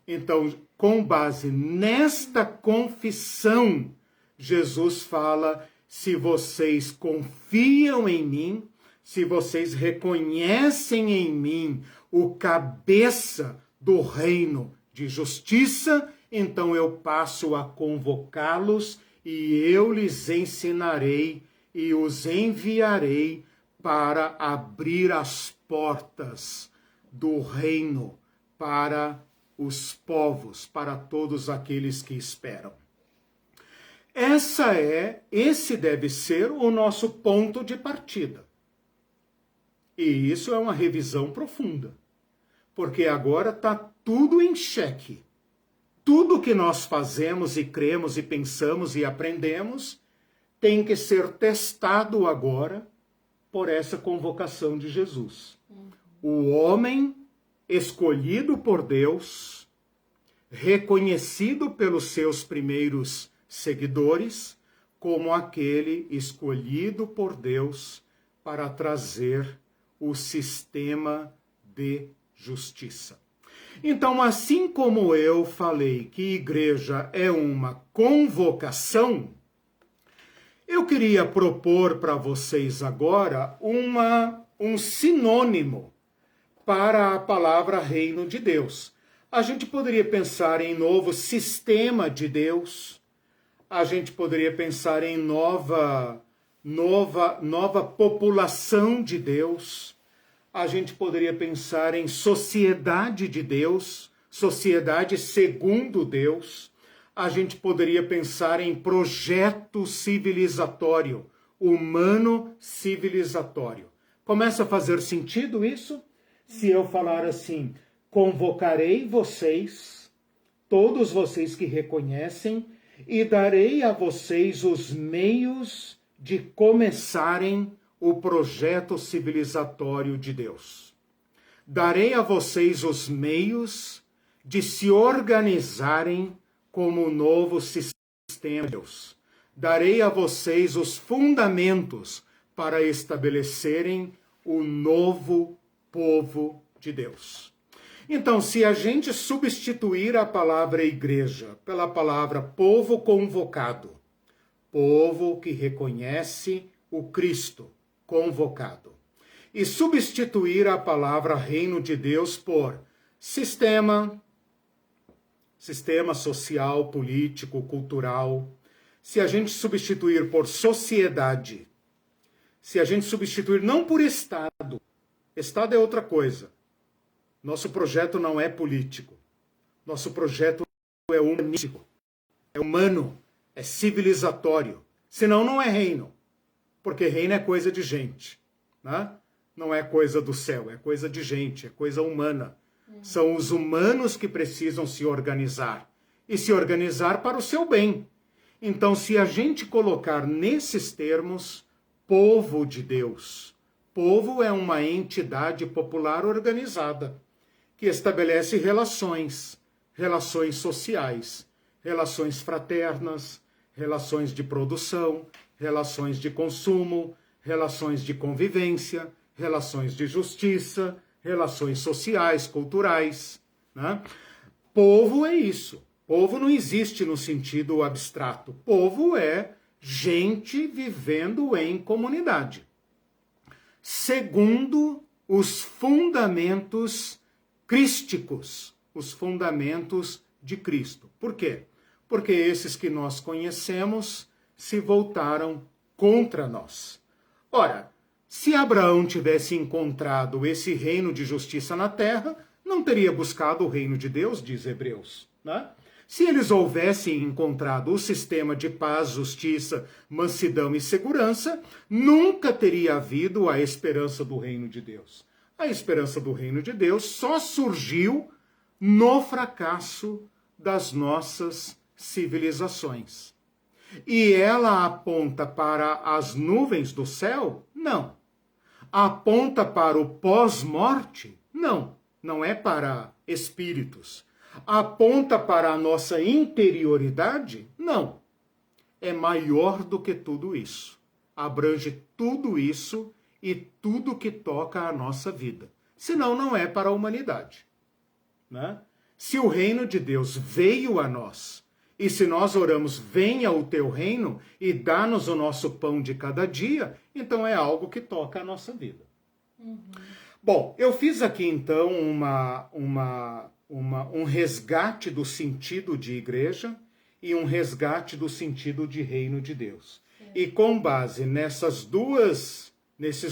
Então, com base nesta confissão, Jesus fala: se vocês confiam em mim, se vocês reconhecem em mim o cabeça do reino de justiça, então eu passo a convocá-los e eu lhes ensinarei e os enviarei para abrir as portas do reino para os povos, para todos aqueles que esperam. Esse deve ser o nosso ponto de partida. E isso é uma revisão profunda, porque agora está tudo em xeque. Tudo que nós fazemos e cremos e pensamos e aprendemos tem que ser testado agora por essa convocação de Jesus. O homem escolhido por Deus, reconhecido pelos seus primeiros seguidores, como aquele escolhido por Deus para trazer o sistema de justiça. Então, assim como eu falei que igreja é uma convocação, eu queria propor para vocês agora um sinônimo para a palavra reino de Deus. A gente poderia pensar em novo sistema de Deus. A gente poderia pensar em nova população de Deus. A gente poderia pensar em sociedade de Deus, sociedade segundo Deus. A gente poderia pensar em projeto civilizatório, humano civilizatório. Começa a fazer sentido isso? Se eu falar assim, convocarei vocês, todos vocês que reconhecem, e darei a vocês os meios de começarem o projeto civilizatório de Deus. Darei a vocês os meios de se organizarem como um novo sistema de Deus. Darei a vocês os fundamentos para estabelecerem o novo povo de Deus. Então, se a gente substituir a palavra igreja pela palavra povo convocado, povo que reconhece o Cristo convocado, e substituir a palavra reino de Deus por sistema social, político, cultural, se a gente substituir por sociedade, se a gente substituir não por Estado, Estado é outra coisa. Nosso projeto não é político. Nosso projeto é humanístico, é humano, é civilizatório. Senão não é reino, porque reino é coisa de gente, né? Não é coisa do céu, é coisa de gente, é coisa humana. São os humanos que precisam se organizar, e se organizar para o seu bem. Então, se a gente colocar nesses termos, povo de Deus, povo é uma entidade popular organizada, que estabelece relações sociais, relações fraternas, relações de produção, relações de consumo, relações de convivência, relações de justiça, relações sociais, culturais, né? Povo é isso. Povo não existe no sentido abstrato. Povo é gente vivendo em comunidade, segundo os fundamentos crísticos, os fundamentos de Cristo. Por quê? Porque esses que nós conhecemos se voltaram contra nós. Ora, se Abraão tivesse encontrado esse reino de justiça na terra, não teria buscado o reino de Deus, diz Hebreus, né? Se eles houvessem encontrado o sistema de paz, justiça, mansidão e segurança, nunca teria havido a esperança do reino de Deus. A esperança do reino de Deus só surgiu no fracasso das nossas civilizações. E ela aponta para as nuvens do céu? Não. Aponta para o pós-morte? Não. Não é para espíritos. Aponta para a nossa interioridade? Não. É maior do que tudo isso. Abrange tudo isso e tudo que toca a nossa vida. Senão não é para a humanidade, né? Se o reino de Deus veio a nós, e se nós oramos, venha o teu reino e dá-nos o nosso pão de cada dia, então é algo que toca a nossa vida. Bom, eu fiz aqui então um resgate do sentido de igreja e um resgate do sentido de reino de Deus. E com base nesses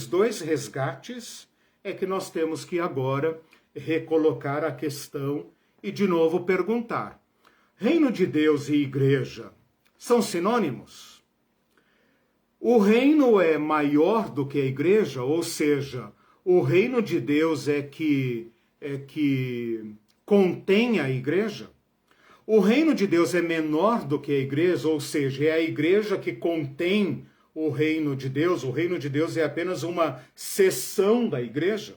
dois resgates, é que nós temos que agora recolocar a questão e de novo perguntar: reino de Deus e igreja são sinônimos? O reino é maior do que a igreja, ou seja, o reino de Deus é que contém a igreja? O reino de Deus é menor do que a igreja, ou seja, é a igreja que contém o reino de Deus? O reino de Deus é apenas uma seção da igreja?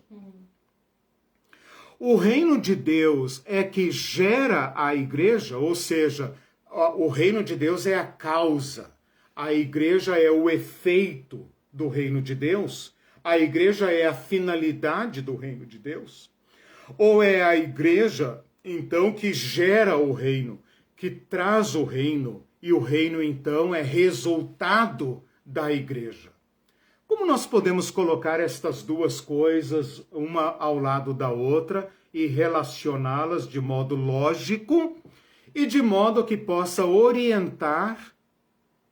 O reino de Deus é que gera a igreja, ou seja, o reino de Deus é a causa, a igreja é o efeito do reino de Deus, a igreja é a finalidade do reino de Deus? Ou é a igreja, então, que gera o reino, que traz o reino, e o reino, então, é resultado da igreja? Como nós podemos colocar estas duas coisas, uma ao lado da outra, e relacioná-las de modo lógico e de modo que possa orientar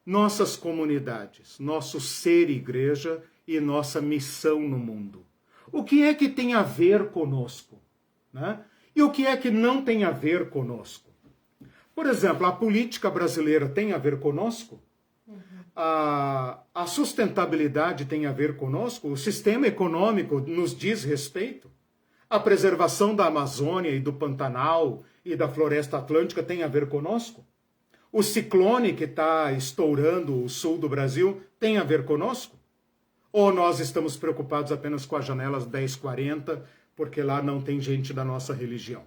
nossas comunidades, nosso ser igreja e nossa missão no mundo? O que é que tem a ver conosco, né? E o que é que não tem a ver conosco? Por exemplo, a política brasileira tem a ver conosco? A sustentabilidade tem a ver conosco? O sistema econômico nos diz respeito? A preservação da Amazônia e do Pantanal e da Floresta Atlântica tem a ver conosco? O ciclone que está estourando o sul do Brasil tem a ver conosco? Ou nós estamos preocupados apenas com as janelas 1040, porque lá não tem gente da nossa religião?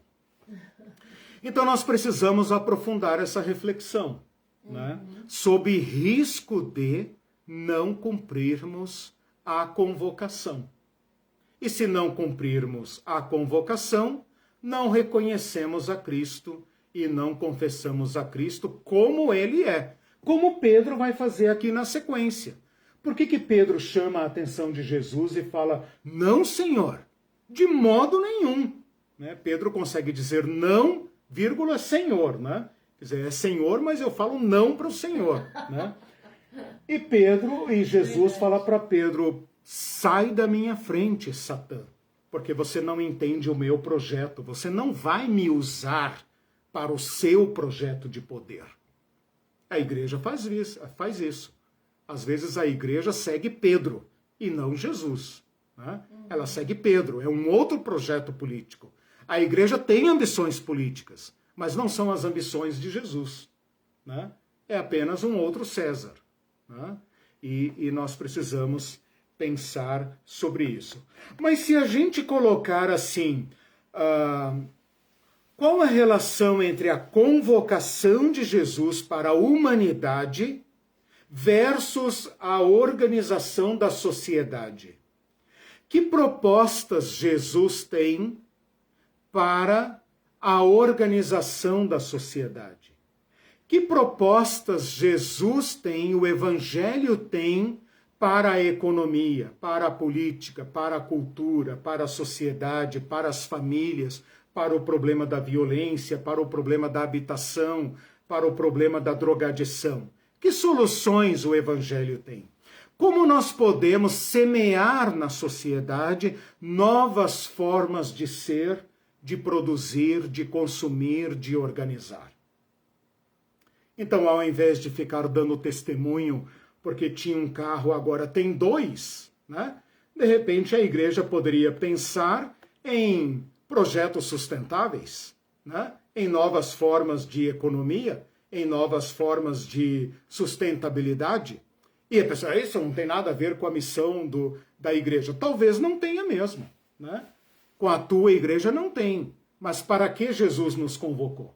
Então nós precisamos aprofundar essa reflexão, né? Sob risco de não cumprirmos a convocação. E se não cumprirmos a convocação, não reconhecemos a Cristo e não confessamos a Cristo como ele é. Como Pedro vai fazer aqui na sequência. Por que Pedro chama a atenção de Jesus e fala, não, Senhor, de modo nenhum? Né? Pedro consegue dizer não, vírgula, Senhor, né? Quer dizer, é Senhor, mas eu falo não para o Senhor, né? E Jesus fala para Pedro, sai da minha frente, Satã, porque você não entende o meu projeto, você não vai me usar para o seu projeto de poder. A igreja faz isso. Às vezes a igreja segue Pedro e não Jesus, né? Ela segue Pedro, é um outro projeto político. A igreja tem ambições políticas, mas não são as ambições de Jesus, né? É apenas um outro César, né? E nós precisamos pensar sobre isso. Mas se a gente colocar assim, qual a relação entre a convocação de Jesus para a humanidade versus a organização da sociedade? Que propostas Jesus tem para a organização da sociedade? Que propostas Jesus tem, o Evangelho tem para a economia, para a política, para a cultura, para a sociedade, para as famílias, para o problema da violência, para o problema da habitação, para o problema da drogadição? Que soluções o Evangelho tem? Como nós podemos semear na sociedade novas formas de ser, de produzir, de consumir, de organizar? Então, ao invés de ficar dando testemunho porque tinha um carro, agora tem dois, né? De repente, a igreja poderia pensar em projetos sustentáveis, né? Em novas formas de economia, em novas formas de sustentabilidade. E a pessoa, isso não tem nada a ver com a missão da igreja. Talvez não tenha mesmo, né? Com a tua igreja não tem. Mas para que Jesus nos convocou?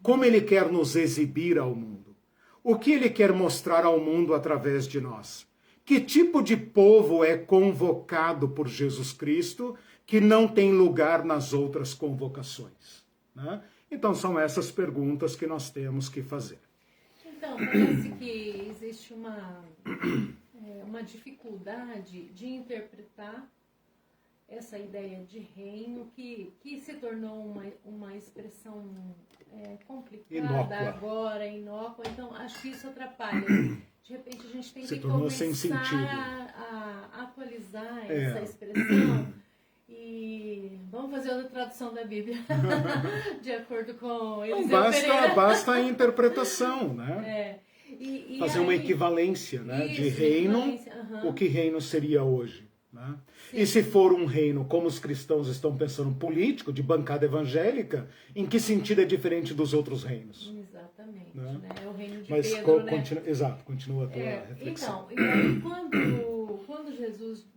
Como ele quer nos exibir ao mundo? O que ele quer mostrar ao mundo através de nós? Que tipo de povo é convocado por Jesus Cristo que não tem lugar nas outras convocações, né? Então são essas perguntas que nós temos que fazer. Então, parece que existe uma dificuldade de interpretar essa ideia de reino que se tornou uma expressão complicada Inócua. agora, inócua. Então, acho que isso atrapalha. De repente, a gente tem Se que tornou sem começar sentido. a atualizar essa expressão. E vamos fazer outra tradução da Bíblia, de acordo com eles. Basta a interpretação, né? Fazer uma equivalência, né? Isso, de reino, o que reino seria hoje, né? E se for um reino, como os cristãos estão pensando, político, de bancada evangélica, em que sentido é diferente dos outros reinos? Exatamente, né? É o reino de Mas Pedro, né? Exato, continua a tua reflexão. Então, e aí quando Jesus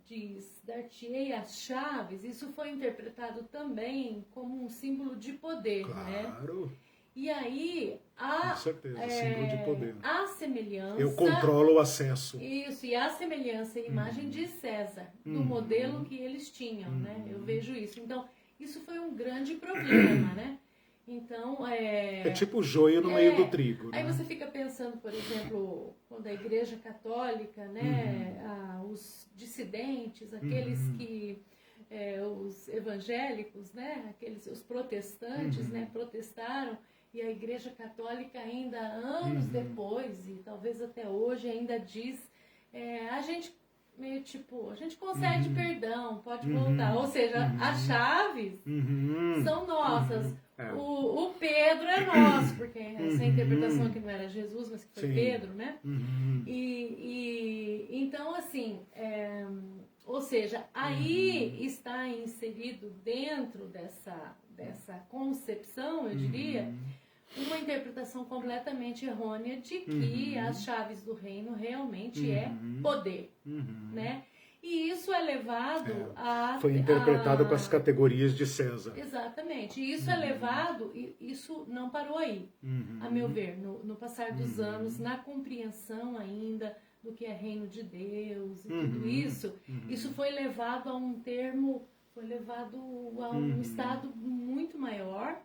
diz, dar-te-ei as chaves, isso foi interpretado também como um símbolo de poder, Claro. né? E aí, Com certeza, símbolo de poder. A semelhança... Eu controlo o acesso. Isso, e a semelhança e imagem de César, do modelo que eles tinham, né? Eu vejo isso. Então, isso foi um grande problema, né? Então, é tipo o joio no meio do trigo. Aí né? você fica pensando, por exemplo, quando a Igreja Católica, né, os dissidentes, aqueles que, os evangélicos, né, os protestantes, né, protestaram, e a Igreja Católica ainda anos depois, e talvez até hoje, ainda diz, a gente meio tipo, a gente concede perdão, pode voltar. Ou seja, as chaves são nossas. O Pedro é nosso, porque essa interpretação que não era Jesus, mas que foi Pedro, né? E então, assim, ou seja, aí está inserido dentro dessa concepção, eu diria, uma interpretação completamente errônea de que as chaves do reino realmente é poder, né? E isso é levado a... Foi interpretado com as categorias de César. Exatamente. E isso é levado, e isso não parou aí, a meu ver, no passar dos anos, na compreensão ainda do que é reino de Deus e tudo isso, isso foi levado a um termo, foi levado a um estado muito maior,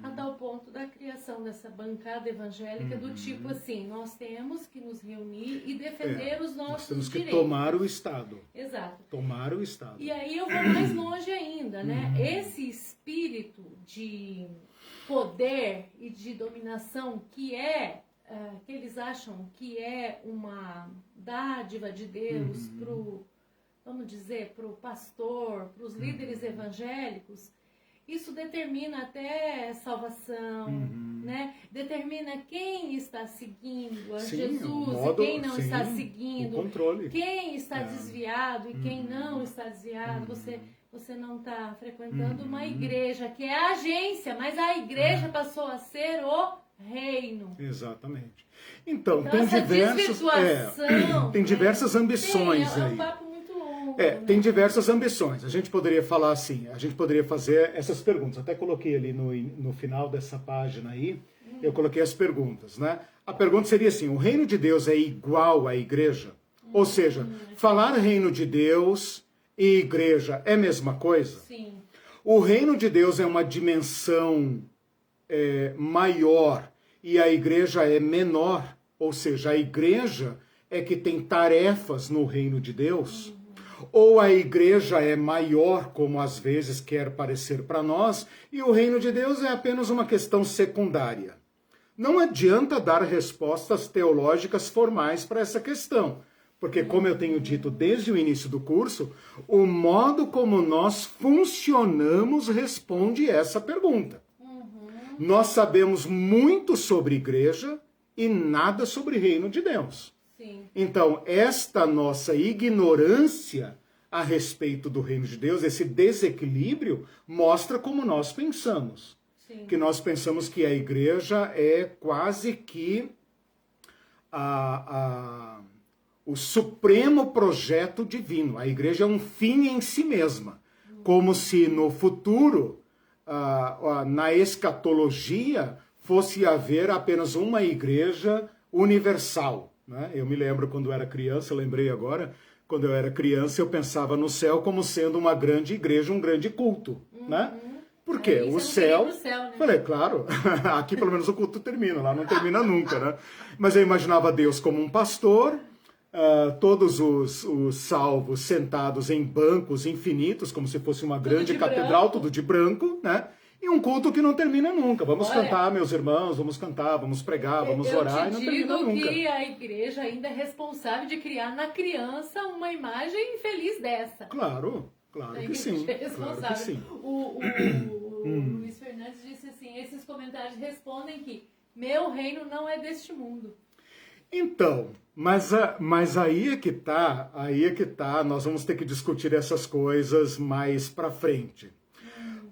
a tal ponto da criação dessa bancada evangélica do tipo assim, nós temos que nos reunir e defender os nossos nós temos que direitos. Tomar o Estado. Exato. Tomar o Estado. E aí eu vou mais longe ainda, né? Esse espírito de poder e de dominação que eles acham que é uma dádiva de Deus vamos dizer, para o pastor, para os líderes evangélicos, isso determina até salvação, né? Determina quem está seguindo a Jesus e quem não está seguindo, o controle. Quem está desviado e quem não está desviado. Você não está frequentando uma igreja, que é a agência, mas a igreja passou a ser o reino. Exatamente. Então tem diversas ambições aí. É um papo muito longo. Tem diversas ambições. A gente poderia falar assim, a gente poderia fazer essas perguntas. Até coloquei ali no final dessa página aí, eu coloquei as perguntas, né? A pergunta seria assim, o reino de Deus é igual à igreja? Ou seja, falar reino de Deus e igreja é a mesma coisa? Sim. O reino de Deus é uma dimensão maior e a igreja é menor, ou seja, a igreja é que tem tarefas no reino de Deus, ou a igreja é maior, como às vezes quer parecer para nós, e o reino de Deus é apenas uma questão secundária. Não adianta dar respostas teológicas formais para essa questão, porque, como eu tenho dito desde o início do curso, o modo como nós funcionamos responde essa pergunta. Nós sabemos muito sobre igreja e nada sobre reino de Deus. Sim. Então, esta nossa ignorância a respeito do reino de Deus, esse desequilíbrio, mostra como nós pensamos. Sim. Que nós pensamos que a igreja é quase que o supremo projeto divino. A igreja é um fim em si mesma. Como se no futuro, na escatologia, fosse haver apenas uma igreja universal. Né? Eu me lembro quando eu era criança, lembrei agora, quando eu era criança, eu pensava no céu como sendo uma grande igreja, um grande culto. Né? Por quê? O céu... Né? Falei, claro, aqui pelo menos o culto termina, lá não termina nunca. Né? Mas eu imaginava Deus como um pastor, todos os salvos sentados em bancos infinitos, como se fosse uma grande catedral, tudo de branco, né? E um culto que não termina nunca. Vamos cantar, meus irmãos, vamos cantar, vamos pregar, vamos orar, e não termina nunca. Eu digo que a igreja ainda é responsável de criar na criança uma imagem infeliz dessa. Claro que sim. Claro que sim. O Luiz Fernandes disse assim, esses comentários respondem que meu reino não é deste mundo. Então, mas aí é que tá, nós vamos ter que discutir essas coisas mais pra frente.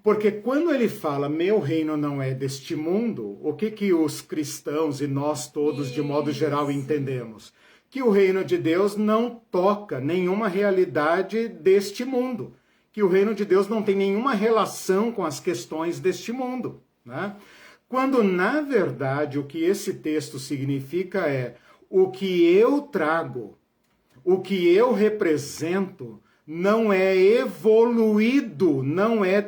Porque quando ele fala, meu reino não é deste mundo, o que os cristãos e nós todos, de modo geral, entendemos? Que o reino de Deus não toca nenhuma realidade deste mundo. Que o reino de Deus não tem nenhuma relação com as questões deste mundo. Né? Quando, na verdade, o que esse texto significa é o que eu trago, o que eu represento, não é evoluído, não é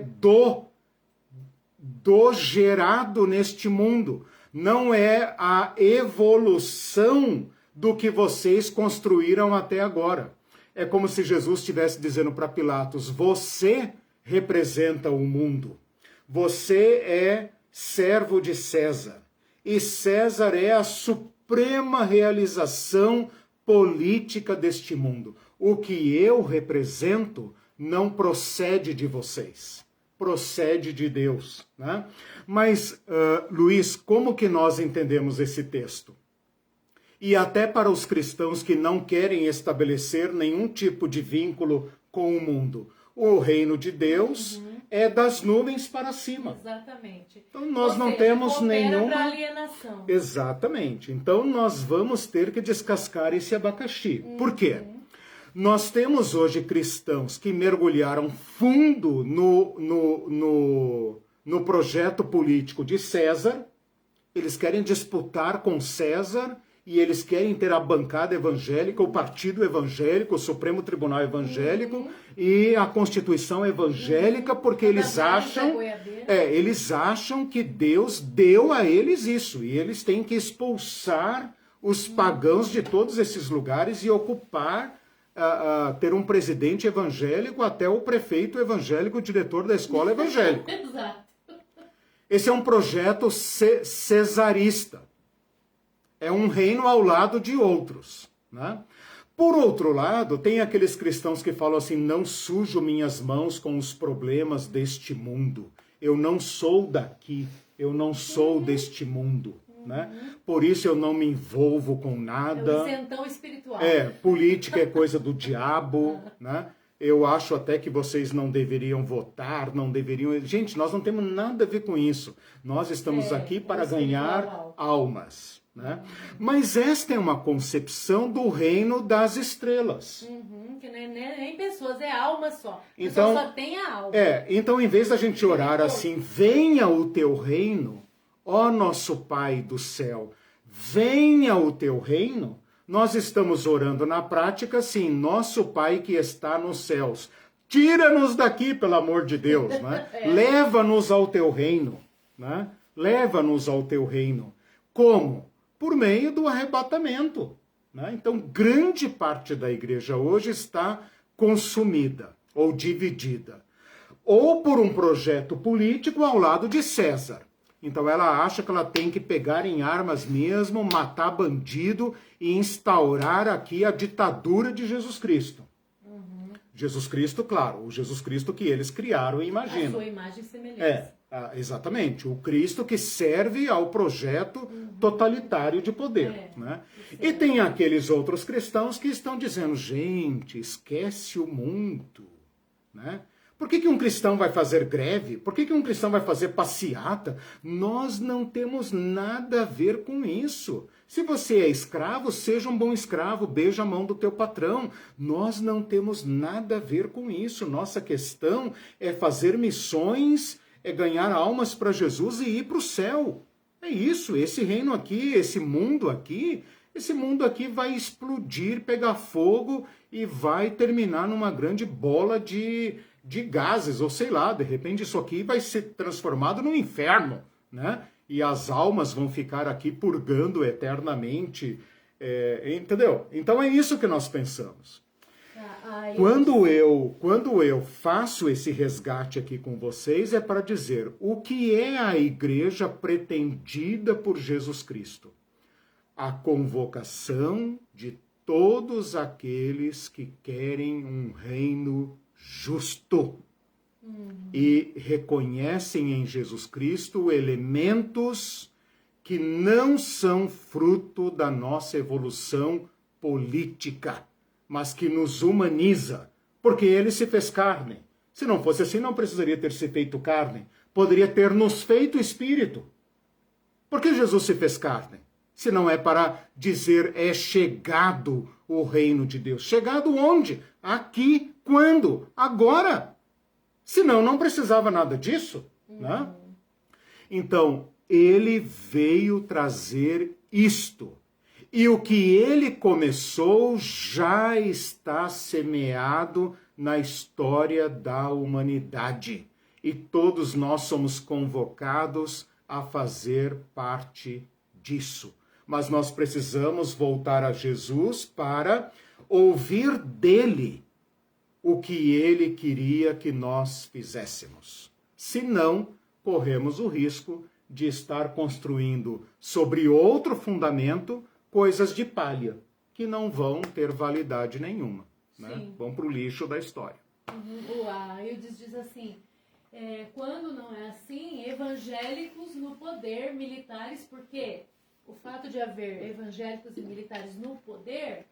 do gerado neste mundo, não é a evolução do que vocês construíram até agora. É como se Jesus estivesse dizendo para Pilatos: você representa o mundo, você é servo de César, e César é a suprema realização política deste mundo. O que eu represento não procede de vocês, procede de Deus, né? Mas, Luiz, como que nós entendemos esse texto? E até para os cristãos que não querem estabelecer nenhum tipo de vínculo com o mundo. O reino de Deus é das nuvens para cima. Exatamente. Então nós não temos nenhuma... para alienação. Exatamente. Então nós vamos ter que descascar esse abacaxi. Por quê? Nós temos hoje cristãos que mergulharam fundo no projeto político de César. Eles querem disputar com César e eles querem ter a bancada evangélica, o partido evangélico, o Supremo Tribunal Evangélico e a Constituição Evangélica, porque eles acham que Deus deu a eles isso, e eles têm que expulsar os pagãos de todos esses lugares e ocupar, ter um presidente evangélico, até o prefeito evangélico, o diretor da escola evangélica. Exato. Esse é um projeto cesarista. É um reino ao lado de outros, né? Por outro lado, tem aqueles cristãos que falam assim: não sujo minhas mãos com os problemas deste mundo. Eu não sou daqui, eu não sou deste mundo, né? Por isso eu não me envolvo com nada. É o isentão espiritual. Política é coisa do diabo, né? Eu acho até que vocês não deveriam votar, não deveriam... Gente, nós não temos nada a ver com isso. Nós estamos aqui para ganhar almas, né? Mas esta é uma concepção do reino das estrelas. Que nem pessoas, é alma só. Então, só tem a alma. Então, em vez da gente orar assim: venha o teu reino, ó nosso Pai do céu, venha o teu reino, nós estamos orando na prática assim: nosso Pai que está nos céus, tira-nos daqui, pelo amor de Deus, né? Leva-nos ao teu reino, né? Leva-nos ao teu reino. Como? Por meio do arrebatamento, né? Então, grande parte da igreja hoje está consumida ou dividida, ou por um projeto político ao lado de César. Então ela acha que ela tem que pegar em armas mesmo, matar bandido e instaurar aqui a ditadura de Jesus Cristo. Jesus Cristo, claro, o Jesus Cristo que eles criaram e imaginam. A sua imagem e semelhança. Exatamente, o Cristo que serve ao projeto totalitário de poder. Né? E tem aqueles outros cristãos que estão dizendo: gente, esquece o mundo, né? Por que um cristão vai fazer greve? Por que um cristão vai fazer passeata? Nós não temos nada a ver com isso. Se você é escravo, seja um bom escravo, beija a mão do teu patrão. Nós não temos nada a ver com isso. Nossa questão é fazer missões, é ganhar almas para Jesus e ir para o céu. É isso, esse reino aqui, esse mundo aqui vai explodir, pegar fogo e vai terminar numa grande bola de gases, ou sei lá, de repente isso aqui vai ser transformado num inferno, né? E as almas vão ficar aqui purgando eternamente, entendeu? Então é isso que nós pensamos. Quando eu faço esse resgate aqui com vocês, é para dizer o que é a igreja pretendida por Jesus Cristo. A convocação de todos aqueles que querem um reino justo e reconhecem em Jesus Cristo elementos que não são fruto da nossa evolução política, mas que nos humaniza, porque ele se fez carne. Se não fosse assim, não precisaria ter se feito carne. Poderia ter nos feito espírito. Por que Jesus se fez carne? Se não é para dizer: é chegado o reino de Deus. Chegado onde? Aqui. Quando? Agora. Senão não precisava nada disso, né? Então, ele veio trazer isto. E o que ele começou já está semeado na história da humanidade. e todos nós somos convocados a fazer parte disso. Mas nós precisamos voltar a Jesus para ouvir dele o que ele queria que nós fizéssemos. Senão, corremos o risco de estar construindo sobre outro fundamento coisas de palha, que não vão ter validade nenhuma. Né? Vão para o lixo da história. O Aildes diz assim, quando não é assim, evangélicos no poder, militares, porque o fato de haver evangélicos e militares no poder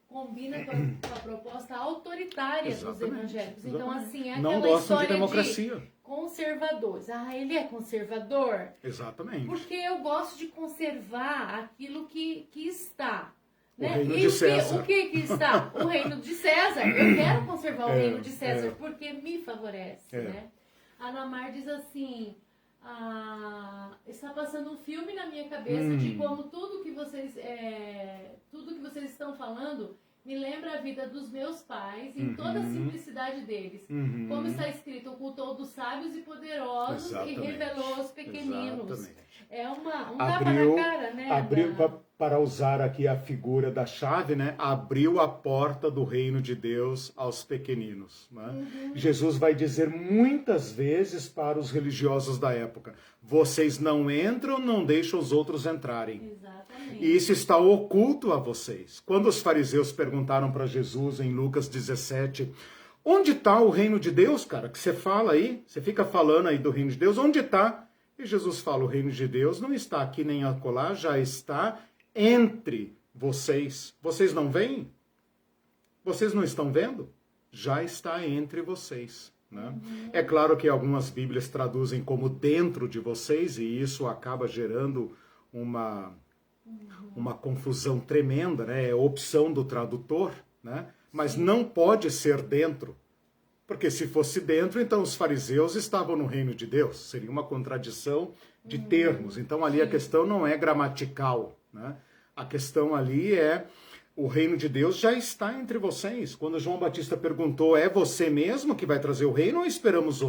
combina com a proposta autoritária dos evangélicos. Então, assim, é aquela história de democracia. Conservadores. Ele é conservador? Exatamente. Porque eu gosto de conservar aquilo que está. O reino de César. O que está? O reino de César. Eu quero conservar o reino de César porque me favorece, né? A Ana Mar diz assim, está passando um filme na minha cabeça de como tudo que vocês estão falando me lembra a vida dos meus pais em toda a simplicidade deles. Como está escrito, ocultou dos sábios e poderosos e revelou aos pequeninos. Exatamente. É um tapa na cara, né? Para usar aqui a figura da chave, né? Abriu a porta do reino de Deus aos pequeninos. Né? Jesus vai dizer muitas vezes para os religiosos da época, vocês não entram, não deixam os outros entrarem. Exatamente. E isso está oculto a vocês. Quando os fariseus perguntaram para Jesus em Lucas 17, onde está o reino de Deus, cara? Que você fala aí, você fica falando aí do reino de Deus, onde está? E Jesus fala, o reino de Deus não está aqui nem acolá, já está entre vocês. Vocês não veem? Vocês não estão vendo? Já está entre vocês. Né? É claro que algumas Bíblias traduzem como dentro de vocês, e isso acaba gerando uma confusão tremenda, né? É opção do tradutor, né? Mas não pode ser dentro. Porque se fosse dentro, então os fariseus estavam no reino de Deus. Seria uma contradição de termos. Então ali a questão não é gramatical. Né? A questão ali é, o reino de Deus já está entre vocês. Quando João Batista perguntou, é você mesmo que vai trazer o reino ou esperamos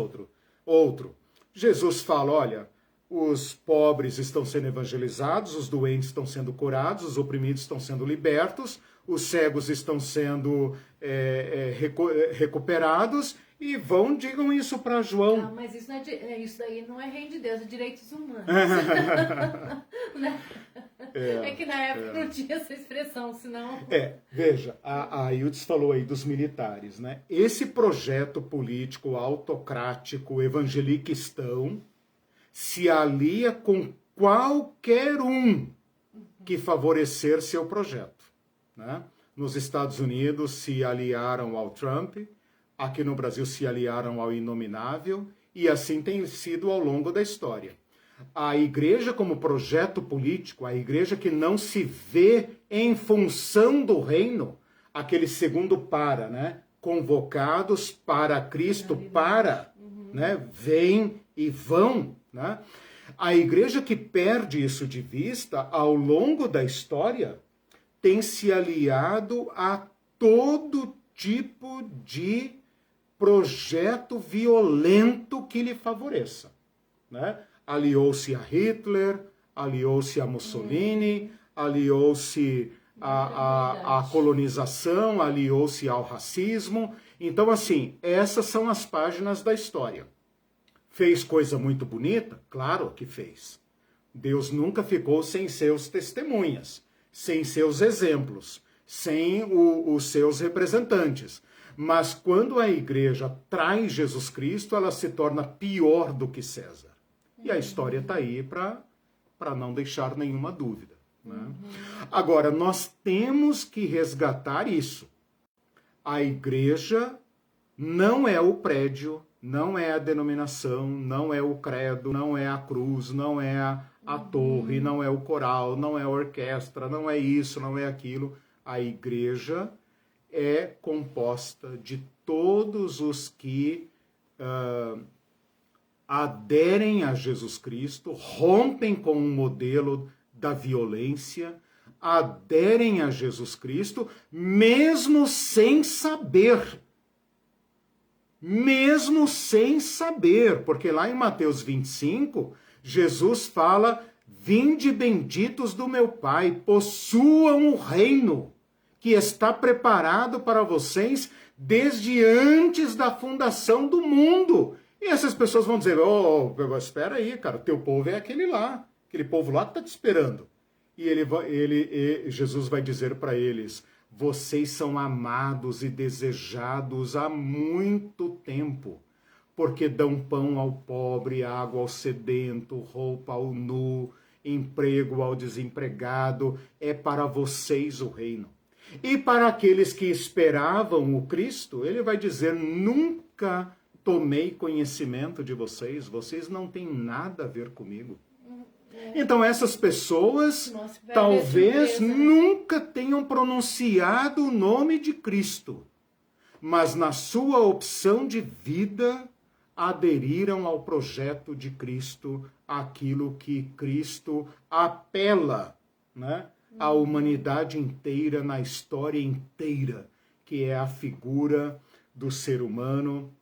outro? Jesus fala, olha, os pobres estão sendo evangelizados, os doentes estão sendo curados, os oprimidos estão sendo libertos, os cegos estão sendo recuperados, e digam isso para João. Não, mas isso daí não é reino de Deus, é direitos humanos. É que na época não tinha essa expressão, senão... Veja, a Aildes falou aí dos militares, né? Esse projeto político autocrático evangeliquistão se alia com qualquer um que favorecer seu projeto. Né? Nos Estados Unidos se aliaram ao Trump, aqui no Brasil se aliaram ao Inominável, e assim tem sido ao longo da história. A igreja como projeto político, a igreja que não se vê em função do reino, aquele segundo para, né? Convocados para Cristo, né? Vêm e vão, né? A igreja que perde isso de vista ao longo da história tem se aliado a todo tipo de projeto violento que lhe favoreça. Né? Aliou-se a Hitler, aliou-se a Mussolini, aliou-se à colonização, aliou-se ao racismo. Então, assim, essas são as páginas da história. Fez coisa muito bonita? Claro que fez. Deus nunca ficou sem seus testemunhas, sem seus exemplos, sem os seus representantes. Mas quando a igreja traz Jesus Cristo, ela se torna pior do que César. E a história está aí para não deixar nenhuma dúvida. Né? Agora, nós temos que resgatar isso. A igreja não é o prédio, não é a denominação, não é o credo, não é a cruz, não é a torre, não é o coral, não é a orquestra, não é isso, não é aquilo. A igreja é composta de todos os que aderem a Jesus Cristo, rompem com o modelo da violência, aderem a Jesus Cristo, mesmo sem saber. mesmo sem saber, porque lá em Mateus 25, Jesus fala: vinde benditos do meu Pai, possuam o reino que está preparado para vocês desde antes da fundação do mundo. E essas pessoas vão dizer: espera aí, cara, teu povo é aquele lá, aquele povo lá que está te esperando. E Jesus vai dizer para eles: vocês são amados e desejados há muito tempo, porque dão pão ao pobre, água ao sedento, roupa ao nu, emprego ao desempregado. É para vocês o reino. E para aqueles que esperavam o Cristo, ele vai dizer: nunca tomei conhecimento de vocês, vocês não têm nada a ver comigo. Então essas pessoas talvez nunca tenham pronunciado o nome de Cristo, mas na sua opção de vida aderiram ao projeto de Cristo, aquilo que Cristo apela, né, à humanidade inteira, na história inteira, que é a figura do ser humano,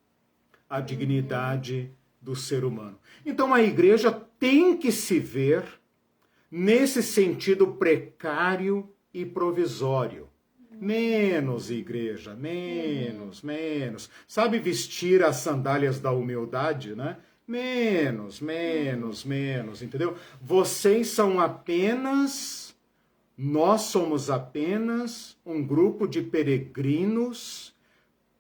a dignidade do ser humano. Então a igreja tem que se ver nesse sentido precário e provisório. Menos, igreja, menos. Sabe vestir as sandálias da humildade, né? Menos, entendeu? Vocês são apenas, nós somos apenas um grupo de peregrinos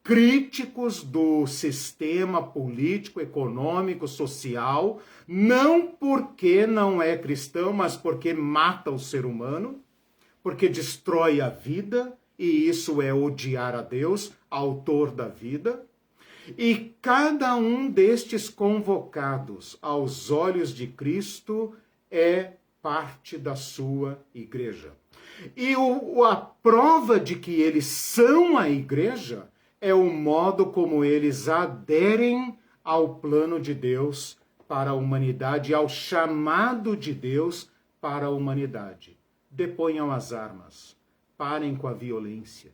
críticos do sistema político, econômico, social, não porque não é cristão, mas porque mata o ser humano, porque destrói a vida, e isso é odiar a Deus, autor da vida. E cada um destes convocados aos olhos de Cristo é parte da sua igreja. E a prova de que eles são a igreja é o modo como eles aderem ao plano de Deus para a humanidade, ao chamado de Deus para a humanidade. Deponham as armas, parem com a violência,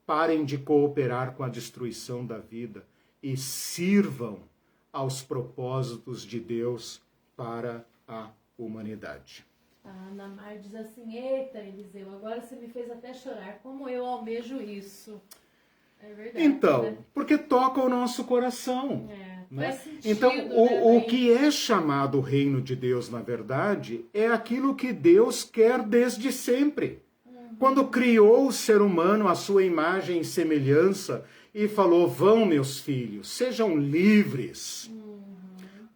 parem de cooperar com a destruição da vida e sirvam aos propósitos de Deus para a humanidade. A Ana Mar diz assim: eita, Eliseu, agora você me fez até chorar, como eu almejo isso. É verdade, então, né? Porque toca o nosso coração. Né? Faz sentido, então, né? o que é chamado reino de Deus, na verdade, é aquilo que Deus quer desde sempre. Quando criou o ser humano à sua imagem e semelhança e falou: vão, meus filhos, sejam livres,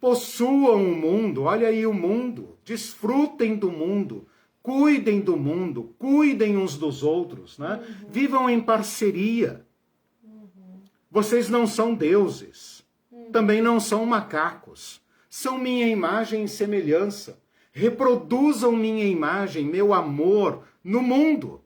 possuam o mundo, olha aí o mundo, desfrutem do mundo, cuidem do mundo, cuidem uns dos outros, né? Vivam em parceria. Vocês não são deuses, também não são macacos, são minha imagem e semelhança. Reproduzam minha imagem, meu amor no mundo.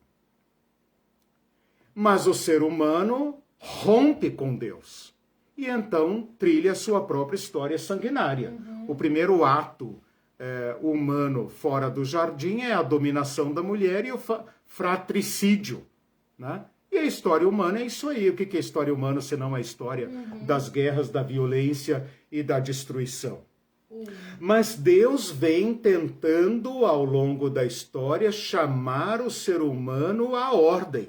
Mas o ser humano rompe com Deus e então trilha a sua própria história sanguinária. O primeiro ato humano fora do jardim é a dominação da mulher e o fratricídio, né? E a história humana é isso aí. O que é a história humana senão a história das guerras, da violência e da destruição? Mas Deus vem tentando, ao longo da história, chamar o ser humano à ordem.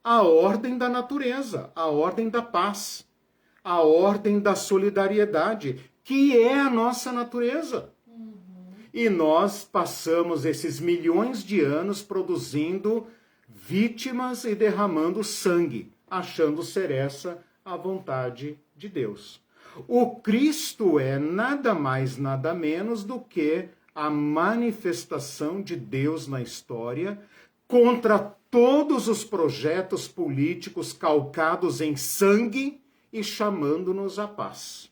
A ordem da natureza, a ordem da paz, a ordem da solidariedade, que é a nossa natureza. E nós passamos esses milhões de anos produzindo vítimas e derramando sangue, achando ser essa a vontade de Deus. O Cristo é nada mais, nada menos do que a manifestação de Deus na história contra todos os projetos políticos calcados em sangue e chamando-nos à paz.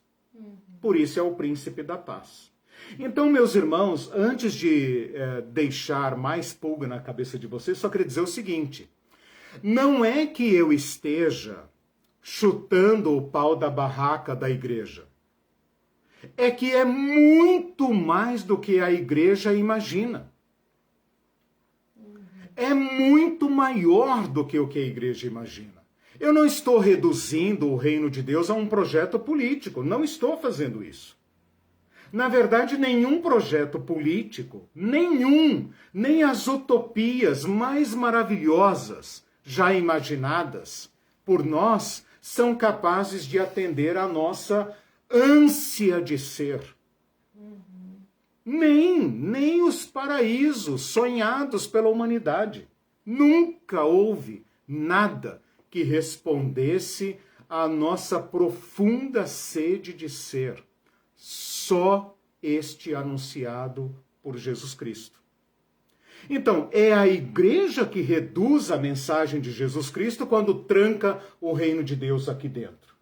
Por isso é o príncipe da paz. Então, meus irmãos, antes de deixar mais pulga na cabeça de vocês, só queria dizer o seguinte: não é que eu esteja chutando o pau da barraca da igreja. É que é muito mais do que a igreja imagina. É muito maior do que o que a igreja imagina. Eu não estou reduzindo o reino de Deus a um projeto político, não estou fazendo isso. Na verdade, nenhum projeto político, nem as utopias mais maravilhosas já imaginadas por nós, são capazes de atender à nossa ânsia de ser. Nem os paraísos sonhados pela humanidade. Nunca houve nada que respondesse à nossa profunda sede de ser. Só este anunciado por Jesus Cristo. Então, é a igreja que reduz a mensagem de Jesus Cristo quando tranca o reino de Deus aqui dentro.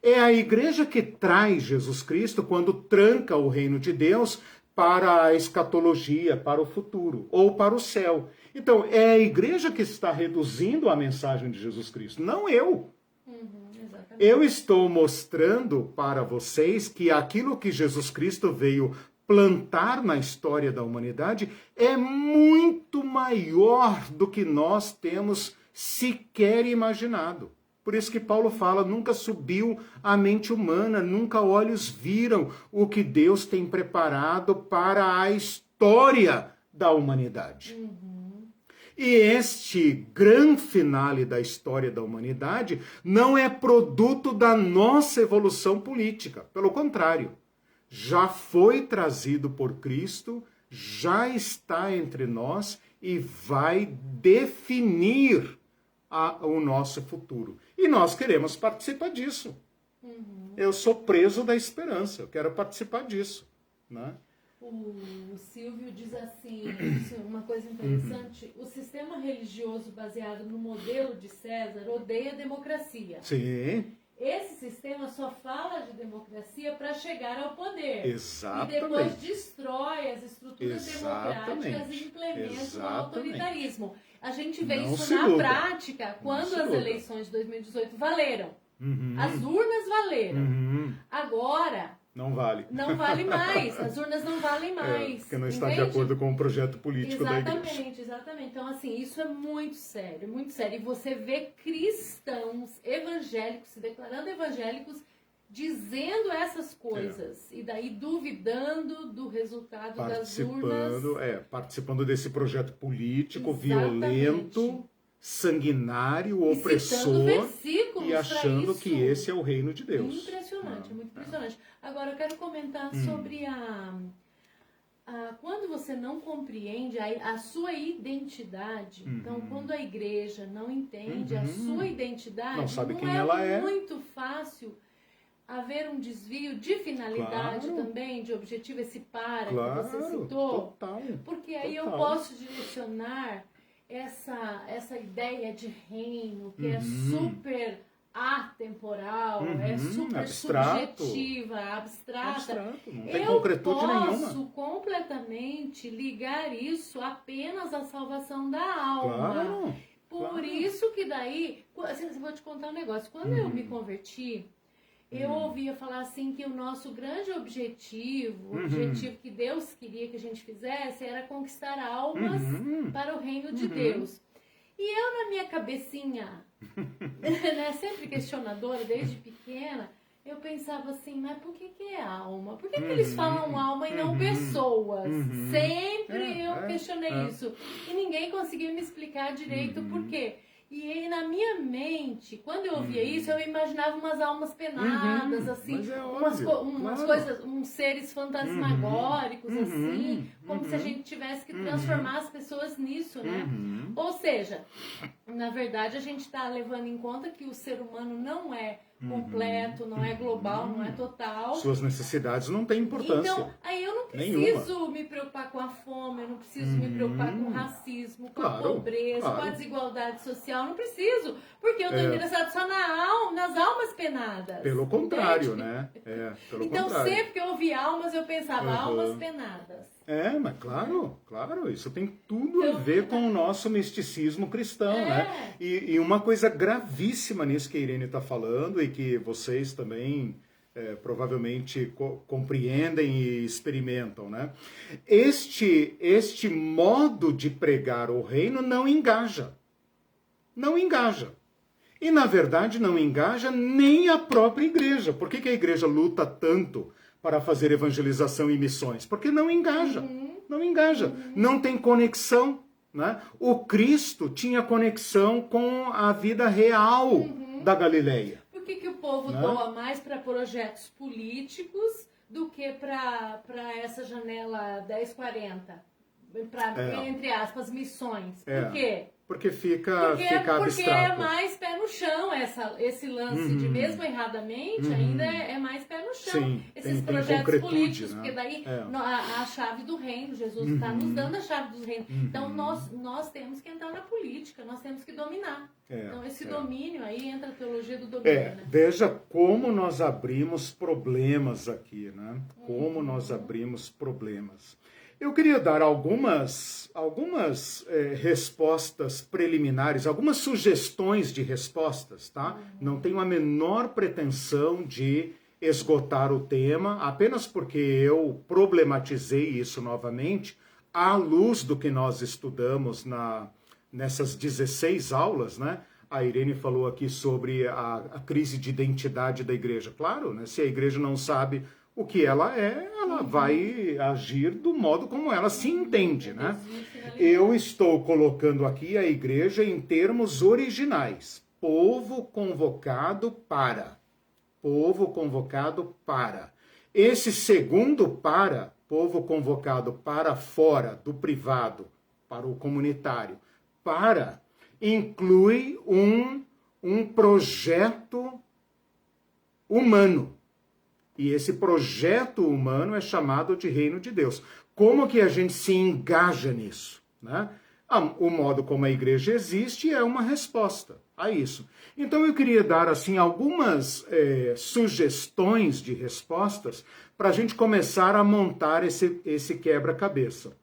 É a igreja que traz Jesus Cristo quando tranca o reino de Deus para a escatologia, para o futuro, ou para o céu. Então, é a igreja que está reduzindo a mensagem de Jesus Cristo, não eu. Eu estou mostrando para vocês que aquilo que Jesus Cristo veio plantar na história da humanidade é muito maior do que nós temos sequer imaginado. Por isso que Paulo fala, nunca subiu à mente humana, nunca olhos viram o que Deus tem preparado para a história da humanidade. E este grande finale da história da humanidade não é produto da nossa evolução política. Pelo contrário, já foi trazido por Cristo, já está entre nós e vai definir o nosso futuro. E nós queremos participar disso. Eu sou preso da esperança, eu quero participar disso, né? O Silvio diz assim, uma coisa interessante, o sistema religioso baseado no modelo de César odeia a democracia. Sim. Esse sistema só fala de democracia para chegar ao poder. Exatamente. E depois destrói as estruturas democráticas e implementa o autoritarismo. A gente vê isso na prática quando as eleições de 2018 valeram. As urnas valeram. Agora... Não vale. Não vale mais. As urnas não valem mais. Porque não está de acordo com o projeto político da igreja. Exatamente. Então, assim, isso é muito sério, muito sério. E você vê cristãos evangélicos se declarando evangélicos dizendo essas coisas. E daí duvidando do resultado das urnas. Participando desse projeto político violento, sanguinário, opressor, e achando que esse é o reino de Deus. Impressionante, é muito impressionante. Agora, eu quero comentar sobre quando você não compreende a sua identidade. Então, quando a igreja não entende a sua identidade, não sabe quem ela é. Muito fácil haver um desvio de finalidade também, de objetivo, esse que você citou. Total, porque aí eu posso direcionar essa ideia de reino, que é super atemporal, é super abstrato, subjetiva, abstrata. Não tem concretude nenhuma. Eu posso completamente ligar isso apenas à salvação da alma. Por isso que daí... Vou te contar um negócio. Quando eu me converti, eu ouvia falar assim que o nosso grande objetivo, o objetivo que Deus queria que a gente fizesse, era conquistar almas para o reino de Deus. E eu, na minha cabecinha, né, sempre questionadora, desde pequena, eu pensava assim, mas por que é alma? Por que eles falam alma e não pessoas? Sempre eu questionei isso. E ninguém conseguiu me explicar direito por quê. E aí, na minha mente, quando eu ouvia isso, eu imaginava umas almas penadas, assim, umas coisas, uns seres fantasmagóricos, assim, como se a gente tivesse que transformar as pessoas nisso, né? Ou seja, na verdade, a gente está levando em conta que o ser humano não é completo, não é global, não é total. Suas necessidades não têm importância. Então, aí eu não preciso me preocupar com a fome, eu não preciso me preocupar com o racismo, com a pobreza, com a desigualdade social, não preciso, porque eu estou interessado só nas almas penadas. Pelo contrário, né? Então, sempre que eu ouvi almas, eu pensava, almas penadas. Mas claro, isso tem tudo a ver com o nosso misticismo cristão, né? E uma coisa gravíssima nisso que a Irene está falando e que vocês também provavelmente compreendem e experimentam, né? Este modo de pregar o reino não engaja. Não engaja. E, na verdade, não engaja nem a própria igreja. Por que a igreja luta tanto para fazer evangelização e missões? Porque não engaja. Não engaja. Não tem conexão. Né? O Cristo tinha conexão com a vida real da Galileia. Por que o povo doa mais para projetos políticos do que para essa janela 1040? Entre aspas, missões. Por quê? Porque fica abstrato. Porque é mais pé no chão esse lance de, mesmo erradamente, ainda é mais pé no chão. Sim, esses projetos políticos, porque daí a chave do reino, Jesus está nos dando a chave do reino. Então nós temos que entrar na política, nós temos que dominar. Então esse domínio, aí entra a teologia do domínio. Né? Veja como nós abrimos problemas aqui, né? Como nós abrimos problemas. Eu queria dar algumas respostas preliminares, algumas sugestões de respostas, tá? Não tenho a menor pretensão de esgotar o tema, apenas porque eu problematizei isso novamente, à luz do que nós estudamos nessas 16 aulas, né? A Irene falou aqui sobre a crise de identidade da igreja. Claro, né? Se a igreja não sabe o que ela é, ela vai agir do modo como ela se entende, né? Eu estou colocando aqui a igreja em termos originais. Povo convocado para. Povo convocado para. Esse segundo para, povo convocado para fora do privado, para o comunitário, para, inclui um projeto humano. E esse projeto humano é chamado de reino de Deus. Como que a gente se engaja nisso? Né? O modo como a igreja existe é uma resposta a isso. Então eu queria dar assim algumas sugestões de respostas para a gente começar a montar esse quebra-cabeça.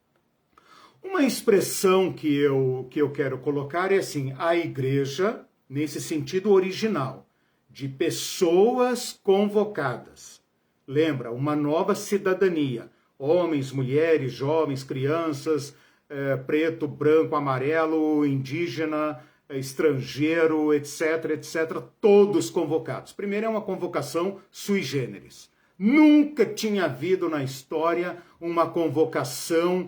Uma expressão que eu quero colocar é assim, a igreja, nesse sentido original, de pessoas convocadas. Lembra, uma nova cidadania. Homens, mulheres, jovens, crianças, preto, branco, amarelo, indígena, estrangeiro, etc, etc, todos convocados. Primeiro é uma convocação sui generis. Nunca tinha havido na história uma convocação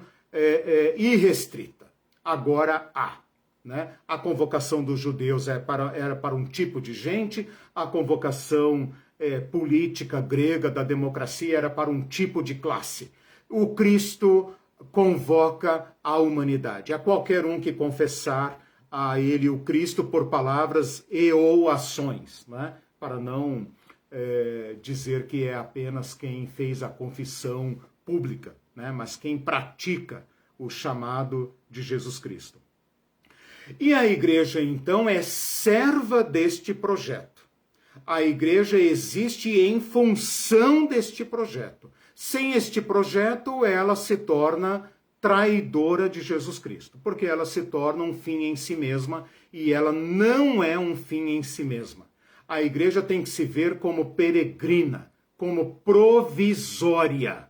irrestrita. Agora há. Né? A convocação dos judeus era para um tipo de gente, a convocação política grega da democracia era para um tipo de classe. O Cristo convoca a humanidade, a qualquer um que confessar a ele o Cristo por palavras e ou ações, né? Para não dizer que é apenas quem fez a confissão pública, né? Mas quem pratica o chamado de Jesus Cristo. E a igreja, então, é serva deste projeto. A igreja existe em função deste projeto. Sem este projeto, ela se torna traidora de Jesus Cristo, porque ela se torna um fim em si mesma e ela não é um fim em si mesma. A igreja tem que se ver como peregrina, como provisória.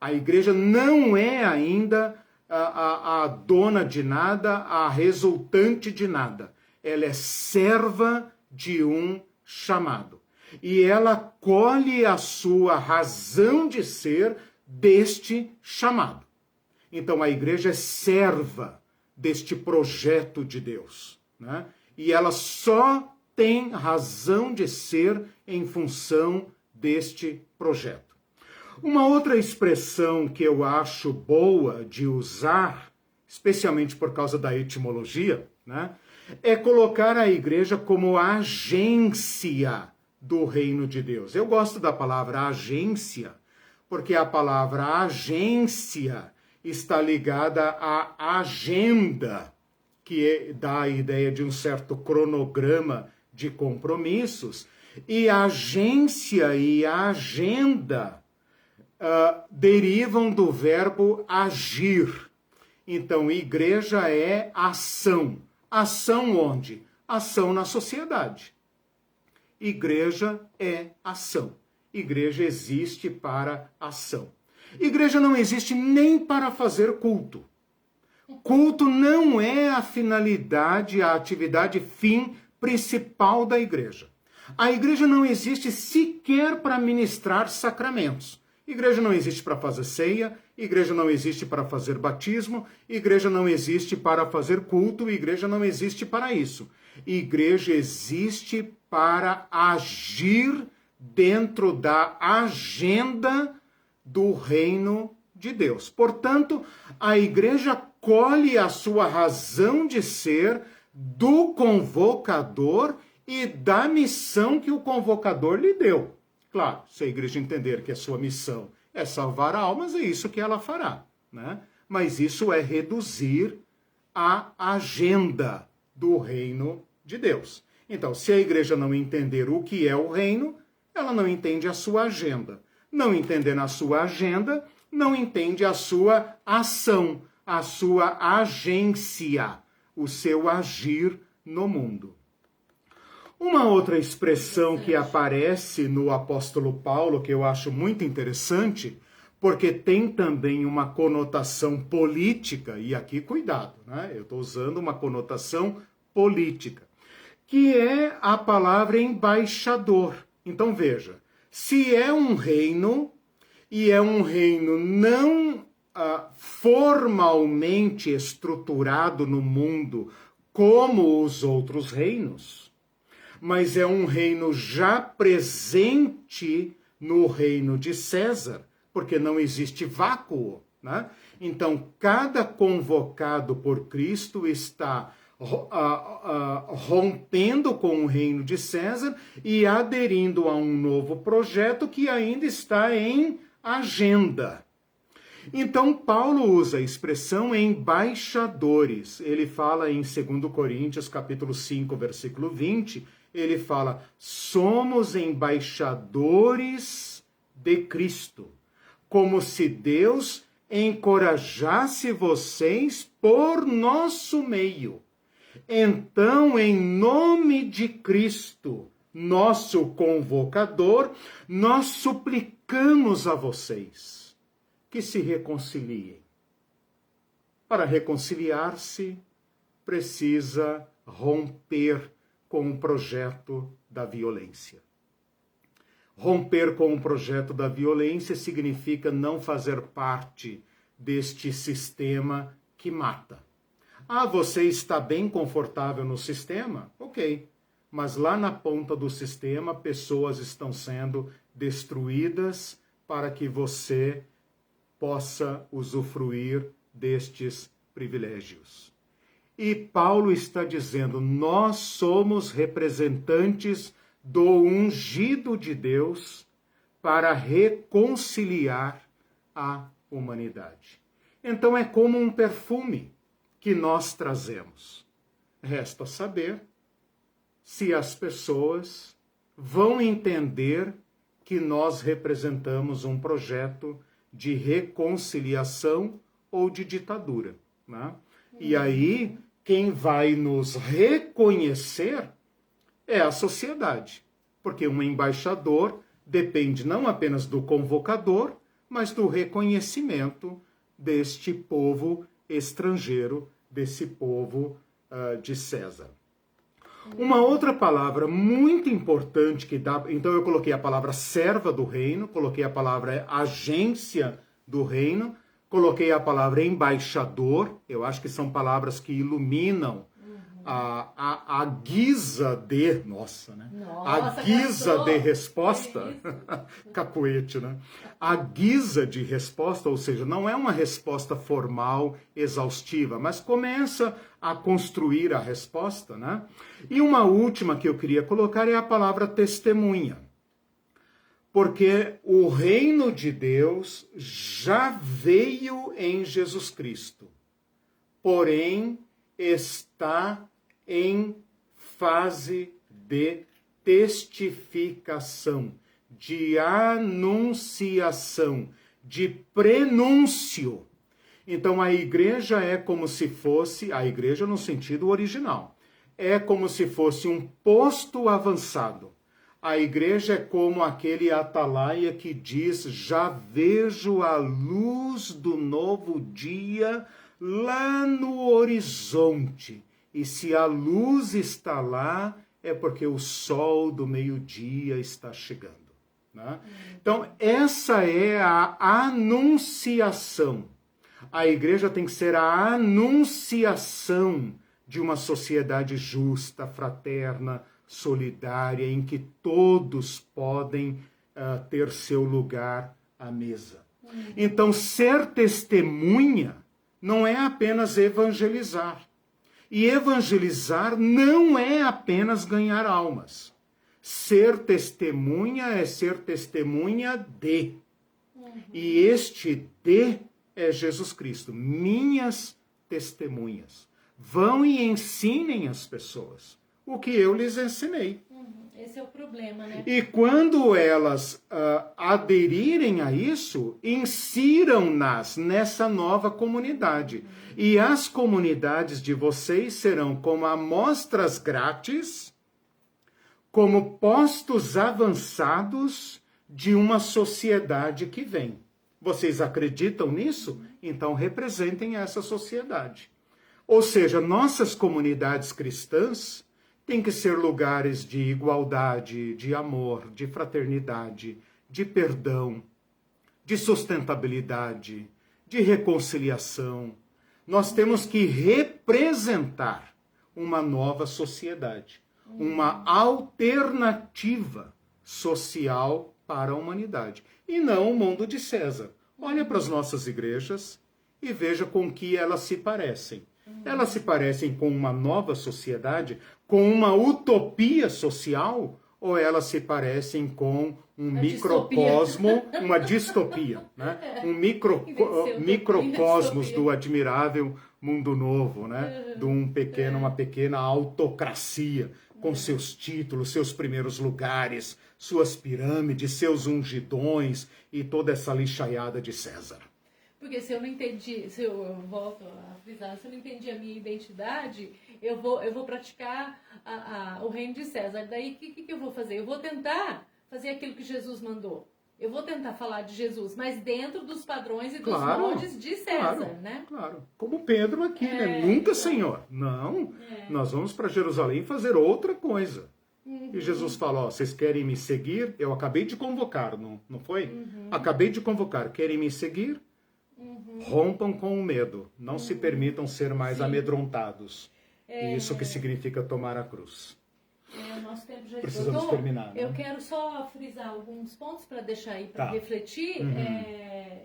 A igreja não é ainda a dona de nada, a resultante de nada. Ela é serva de um chamado. E ela colhe a sua razão de ser deste chamado. Então a igreja é serva deste projeto de Deus, né? E ela só tem razão de ser em função deste projeto. Uma outra expressão que eu acho boa de usar, especialmente por causa da etimologia, né, é colocar a igreja como agência do reino de Deus. Eu gosto da palavra agência, porque a palavra agência está ligada à agenda, que dá a ideia de um certo cronograma de compromissos, e a agência e a agenda derivam do verbo agir. Então, igreja é ação. Ação onde? Ação na sociedade. Igreja é ação. Igreja existe para ação. Igreja não existe nem para fazer culto. Culto não é a finalidade, a atividade fim principal da igreja. A igreja não existe sequer para ministrar sacramentos. Igreja não existe para fazer ceia, igreja não existe para fazer batismo, igreja não existe para fazer culto, igreja não existe para isso. Igreja existe para agir dentro da agenda do reino de Deus. Portanto, a igreja colhe a sua razão de ser do convocador e da missão que o convocador lhe deu. Claro, se a igreja entender que a sua missão é salvar almas, é isso que ela fará, né? Mas isso é reduzir a agenda do reino de Deus. Então, se a igreja não entender o que é o reino, ela não entende a sua agenda. Não entendendo a sua agenda, não entende a sua ação, a sua agência, o seu agir no mundo. Uma outra expressão que aparece no apóstolo Paulo, que eu acho muito interessante, porque tem também uma conotação política, e aqui cuidado, né? Eu estou usando uma conotação política, que é a palavra embaixador. Então veja, se é um reino, e é um reino não formalmente estruturado no mundo como os outros reinos, mas é um reino já presente no reino de César, porque não existe vácuo, né? Então, cada convocado por Cristo está rompendo com o reino de César e aderindo a um novo projeto que ainda está em agenda. Então, Paulo usa a expressão embaixadores. Ele fala em 2 Coríntios, capítulo 5, versículo 20, ele fala, somos embaixadores de Cristo, como se Deus encorajasse vocês por nosso meio. Então, em nome de Cristo, nosso convocador, nós suplicamos a vocês que se reconciliem. Para reconciliar-se, precisa romper com o projeto da violência. Romper com o projeto da violência significa não fazer parte deste sistema que mata. Ah, você está bem confortável no sistema? Ok. Mas lá na ponta do sistema, pessoas estão sendo destruídas para que você possa usufruir destes privilégios. E Paulo está dizendo, nós somos representantes do ungido de Deus para reconciliar a humanidade. Então é como um perfume que nós trazemos. Resta saber se as pessoas vão entender que nós representamos um projeto de reconciliação ou de ditadura, né? E aí, quem vai nos reconhecer é a sociedade, porque um embaixador depende não apenas do convocador, mas do reconhecimento deste povo estrangeiro, desse povo de César. Uma outra palavra muito importante que dá... Então eu coloquei a palavra serva do reino, coloquei a palavra agência do reino, coloquei a palavra embaixador. Eu acho que são palavras que iluminam a guisa de... Nossa, né? A guisa de resposta. Cacuete, né? A guisa de resposta, ou seja, não é uma resposta formal, exaustiva, mas começa a construir a resposta, né? E uma última que eu queria colocar é a palavra testemunha. Porque o reino de Deus já veio em Jesus Cristo, porém está em fase de testificação, de anunciação, de prenúncio. Então a igreja é como se fosse, a igreja no sentido original, é como se fosse um posto avançado. A igreja é como aquele atalaia que diz, já vejo a luz do novo dia lá no horizonte. E se a luz está lá, é porque o sol do meio-dia está chegando. Né? Então, essa é a anunciação. A igreja tem que ser a anunciação de uma sociedade justa, fraterna, solidária, em que todos podem ter seu lugar à mesa. Então, ser testemunha não é apenas evangelizar. E evangelizar não é apenas ganhar almas. Ser testemunha é ser testemunha de. E este de é Jesus Cristo. Minhas testemunhas. Vão e ensinem as pessoas o que eu lhes ensinei. Esse é o problema, né? E quando elas aderirem a isso, insiram-nas nessa nova comunidade. E as comunidades de vocês serão como amostras grátis, como postos avançados de uma sociedade que vem. Vocês acreditam nisso? Então representem essa sociedade. Ou seja, nossas comunidades cristãs têm que ser lugares de igualdade, de amor, de fraternidade, de perdão, de sustentabilidade, de reconciliação. Nós temos que representar uma nova sociedade, uma alternativa social para a humanidade. E não o mundo de César. Olha para as nossas igrejas e veja com que elas se parecem. Elas se parecem com uma nova sociedade, com uma utopia social, ou elas se parecem com um microcosmo, uma distopia, né? Um microcosmos do admirável mundo novo, né? De uma pequena autocracia, com seus títulos, seus primeiros lugares, suas pirâmides, seus ungidões e toda essa lixaiada de César. Porque se eu não entendi, se eu volto a frisar, se eu não entendi a minha identidade, eu vou praticar o reino de César. Daí, o que eu vou fazer? Eu vou tentar fazer aquilo que Jesus mandou. Eu vou tentar falar de Jesus, mas dentro dos padrões e dos moldes de César, né? Claro. Como Pedro aqui, né? Nunca, Senhor. Não. Nós vamos para Jerusalém fazer outra coisa. E Jesus fala, vocês querem me seguir? Eu acabei de convocar, não foi? Acabei de convocar. Querem me seguir? Rompam com o medo. Não se permitam ser mais amedrontados. Isso que significa tomar a cruz. O nosso tempo já Precisamos terminar. Né? Eu quero só frisar alguns pontos para deixar aí para refletir.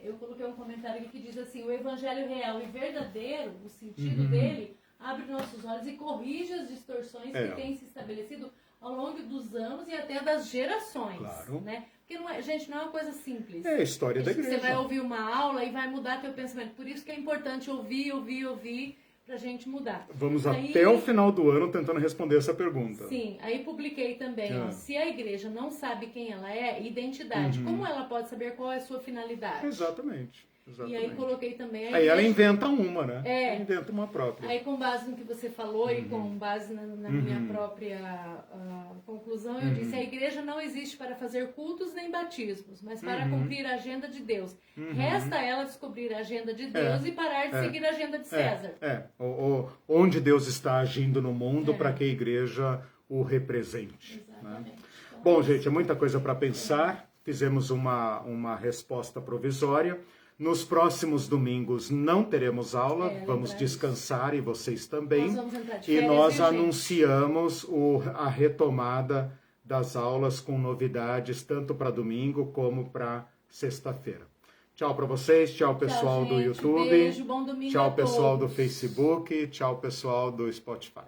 Eu coloquei um comentário aqui que diz assim: o evangelho real e verdadeiro, o sentido dele, abre nossos olhos e corrige as distorções que têm se estabelecido ao longo dos anos e até das gerações. Claro. Né? Porque, gente, não é uma coisa simples. É a história da igreja. Você vai ouvir uma aula e vai mudar teu pensamento. Por isso que é importante ouvir, pra gente mudar. Vamos até o final do ano tentando responder essa pergunta. Sim, aí publiquei também, se a igreja não sabe quem ela é, identidade, como ela pode saber qual é a sua finalidade? Exatamente. E aí coloquei também... Aí ela inventa uma, né? Ela inventa uma própria. Aí com base no que você falou e com base na minha própria conclusão, eu disse, a igreja não existe para fazer cultos nem batismos, mas para cumprir a agenda de Deus. Resta ela descobrir a agenda de Deus e parar de seguir a agenda de César. Onde Deus está agindo no mundo para que a igreja o represente. Exatamente. Né? Então, bom, gente, é muita coisa para pensar. Fizemos uma resposta provisória. Nos próximos domingos não teremos aula, vamos descansar e vocês também. Nós vamos entrar de férias, e nós anunciamos a retomada das aulas com novidades, tanto para domingo como para sexta-feira. Tchau para vocês, tchau pessoal do YouTube, beijo, bom domingo tchau pessoal do Facebook, tchau pessoal do Spotify.